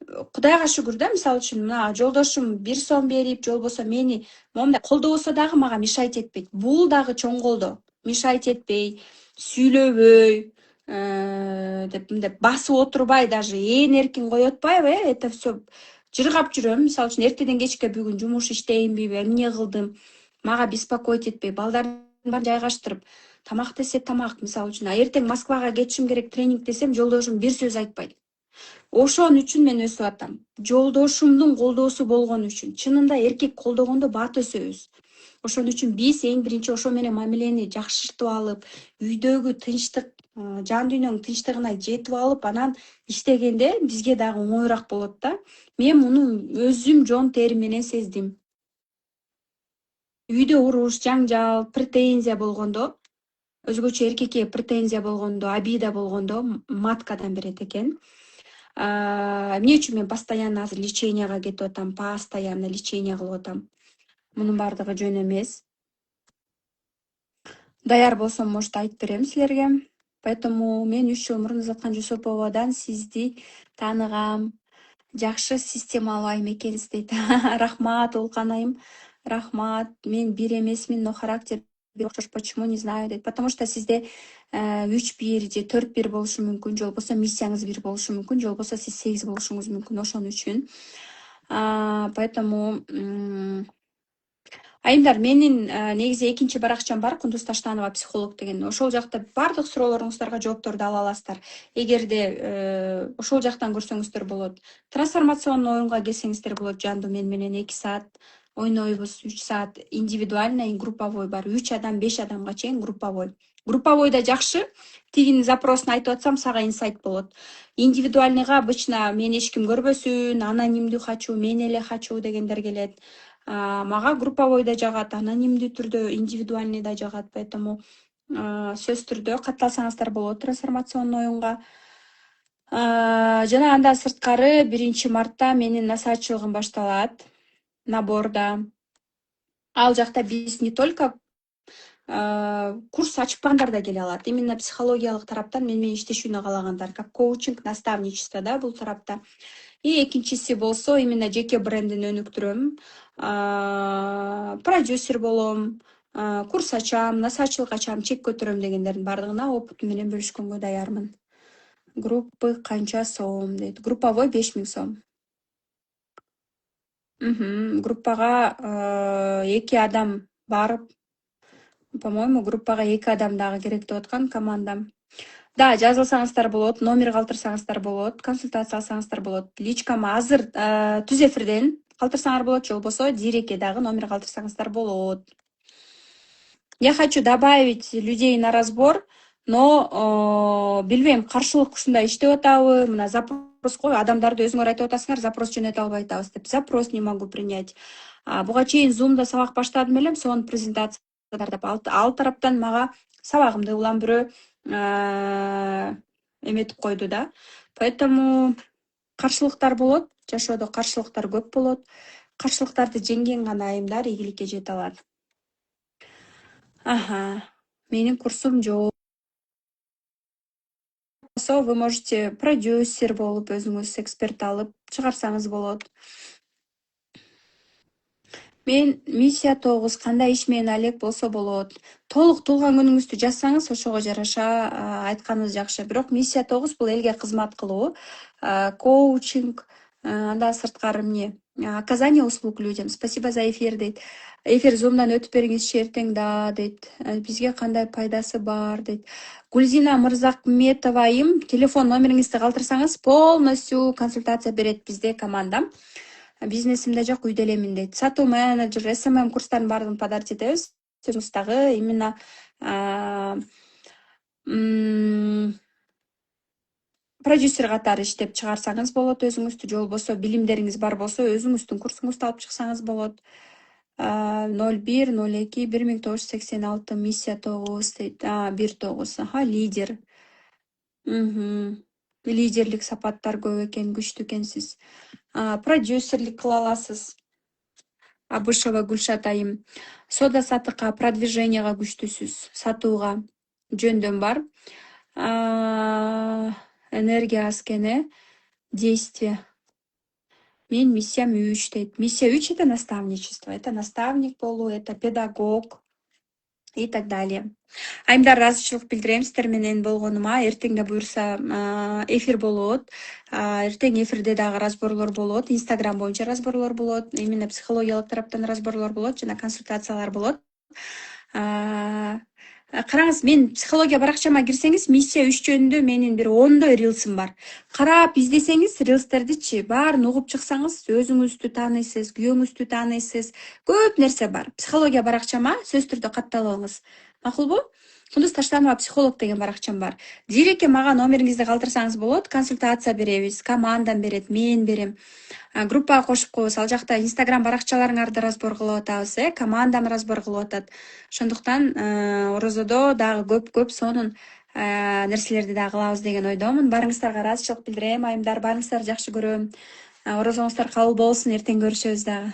Кудайга шүгүр да, мисалы үчүн мына жолдошум 1 сом берип, же болбосо мени момундай колдобосо дагы мага мешать этпейт. Бул дагы чоң колдоо. Мешать этпей, сүйлөбөй, деп мындай басып отурбай, даже эркин коюп атпайбы, это все жыргап жүрөм. Мисалы үчүн эртеден кечке бүгүн жумуш иштейинби, эмне кылдым, мага беспокоить этпей, балдардын баарын жайгаштырып, тамак десе тамак, мисалы үчүн эртең Москвага кетишим керек тренинг десем, жолдошум бир сөз айтпайт. Ошон үчүн мен өсүп атам. Жолдошумдун колдоосу болгон үчүн. Чынында эркек колдогондо бат өсөбүз. Ошон үчүн биз эң биринчи ошо менен мамилени жакшыртып алып, үйдөгү тынчтык, жан дүйнөңүн тынчтыгына жетип алып, анан иштегенде бизге дагы оңоюраак болот да. Мен муну өзүм жон тери менен сездим. Үйдө уруш, жаңжал, претензия болгондо, өзгөчө эркекке претензия болгондо, обида болгондо маткадан берет экен. Эмне үчүн мен постоянно азыр леченияга кетип атам, постоянно лечение кылып атам. Мунун баардыгы жөн эмес. Даяр болсом, может, айтып берем силерге. Поэтому мен 3 жыл мурун Изаткан Жусуповадан сизди тааныгам. Жакшы системалуу айым экенсиз дейт. Рахмат Улкан айым. Рахмат. Мен бир эмесмин, но характер бир окшош. Почему не знаю дейт. Потому что сизде 3-1 же 4-1 болушу мүмкүн, же болбосо миссияңыз бир болушу мүмкүн, же болбосо сиз 8 болушуңуз мүмкүн. Ошон үчүн. Поэтому айымдар, менин негизи экинчи баракчам бар, Кундуз Таштанова психолог деген. Ошол жакта бардык суроолоруңуздарга жоопторду ала аласыздар. Эгерде ошол жактан көрсөңүздөр болот. Трансформационный оюнга келсеңиздер болот. Жанду мен менен 2 саат ойнойбуз, 3 саат. Индивидуальный, групповой бар. 3 адам, 5 адамга чейин групповой. Групповой да жакшы. Тигинин запросун айтып атсам, сага инсайт болот. Индивидуальныйга обычно мен эч ким көрбөсүн, анонимдүү хочу, мен эле хочу дегендер келет. Мага групповой да жагат, анонимдүү түрдө, индивидуальный да жагат. Поэтому сөз түрдө катталсаңыздар болот трансформационный оюнга. Жана андан сырткары 1 мартта менин насаатчылыгым башталат. Наборда. Ал жакта биз не только курс ачпагандар да келе алат. Именно психологиялык тараптан менен иштешүүнү каалагандар, как коучинг, наставничество да бул тарапта. И экинчиси болсо именно жеке брендин өнүктүрөм, продюсер болом, курс ачам, насаатчылык ачам, чек көтөрөм дегендердин баардыгына опыт менен бөлүшкөнгө даярмын. Группы канча сом дейт. Групповой 5000 сом. Группага 2 адам барып, по-моему, группага 2 адам дагы керек деп аткан командам. Да, жазылсаңыздар болот, номер калтырсаңыздар болот, консультация алсаңыздар болот. Личкама азыр түз эфирден калтырсаңар болот, же болбосо дирекке дагы номер калтырсаңыздар болот. Я хочу добавить людей на разбор, но билбейм, каршылык ушундай иштеп атабы, мына запрос кой, адамдарды өзүңөр айтып атасыңар, запрос жөнөтө албай атабыз деп. Запрос не могу принять. Буга чейин Zoom'да сабак баштадым элем, сонун презентациялар деп ал тараптан мага сабагымды улам бирөө эметип койду да. Поэтому каршылыктар болот, жашоодо каршылыктар көп болот. Каршылыктарды жеңген гана айымдар ийгиликке жете алат. Менин курсум жок. Вы можете продюсер болуп, өзүңүз эксперт алып чыгарсаңыз болот. Мен миссия 9 кандай иш менен алек болсо болот. Толук туулган күнүңүздү жазсаңыз, ошого жараша айтканыңыз жакшы. Бирок миссия 9 бул элге кызмат кылуу, коучинг, андан сырткары эмне? Оказание услуг людям. Спасибо за эфир дейт. Эфир Zoom'дан өтүп бериңизчи эртең да дейт. Бизге кандай пайдасы бар дейт. Гүлзина Мырзакметова айым, телефон номериңизди калтырсаңыз, полностью консультация берет бизде командам. Бизнесимде жок, үйдө элемин дейт. Сатуу менеджер, SMM курстардын баардыгын подарок этебиз. Өзүңүздагы именно продюсер катары иштеп чыгарсаңыз болот өзүңүздү, же болбосо билимдериңиз бар болсо өзүңүздүн курсуңузду алып чыксаңыз болот. 0102-1986 миссия 9 дейт. 19. Лидер. Лидерлик сапаттар көп экен, күчтүү экенсиз. Продюсерлик кыла аласыз. Абышева Гүлшат айым. Сода сатыкка, продвиженияга күчтүүсүз, сатууга жөндөм бар. Энергия аскене, действие. Мен миссиям 3 дейт. Миссия 3 это наставничество. Это наставник болуу, это педагог и так далее. Айымдар, ыраазычылык билдирем сиздер менен болгонума. Эртең да буюрса эфир болот. Эртең эфирде дагы разборлор болот. Инстаграм боюнча разборлор болот. Именно психологиялык тараптан разборлор болот жана консультациялар болот. Караңыз, мен психология баракчама кирсеңиз, миссия 3 жөнүндө менин бир 10 рилсим бар. Карап издесеңиз, рилстердичи баарын угуп чыксаңыз, өзүңүздү тааныйсыз, күйөөңүздү тааныйсыз. Көп нерсе бар. Психология баракчама сөзсүз түрдө катталып алыңыз. Макулбу? Кундуз Таштанова психолог деген баракчам бар. Дирекке мага номериңизди калтырсаңыз болот, консультация беребиз, командам берет, мен берем. Группага кошуп коебуз. Ал жакта Инстаграм баракчаларыңарды разбор кылып атабыз, командам разбор кылып атат. Ошондуктан орозодо дагы көп сонун нерселерди дагы кылабыз деген ойдомун. Барыңыздарга ыраазычылык билдирем, айымдар, барыңыздарды жакшы көрөм. Орозоңуздар кабыл болсун, эртең көрүшөбүз дагы.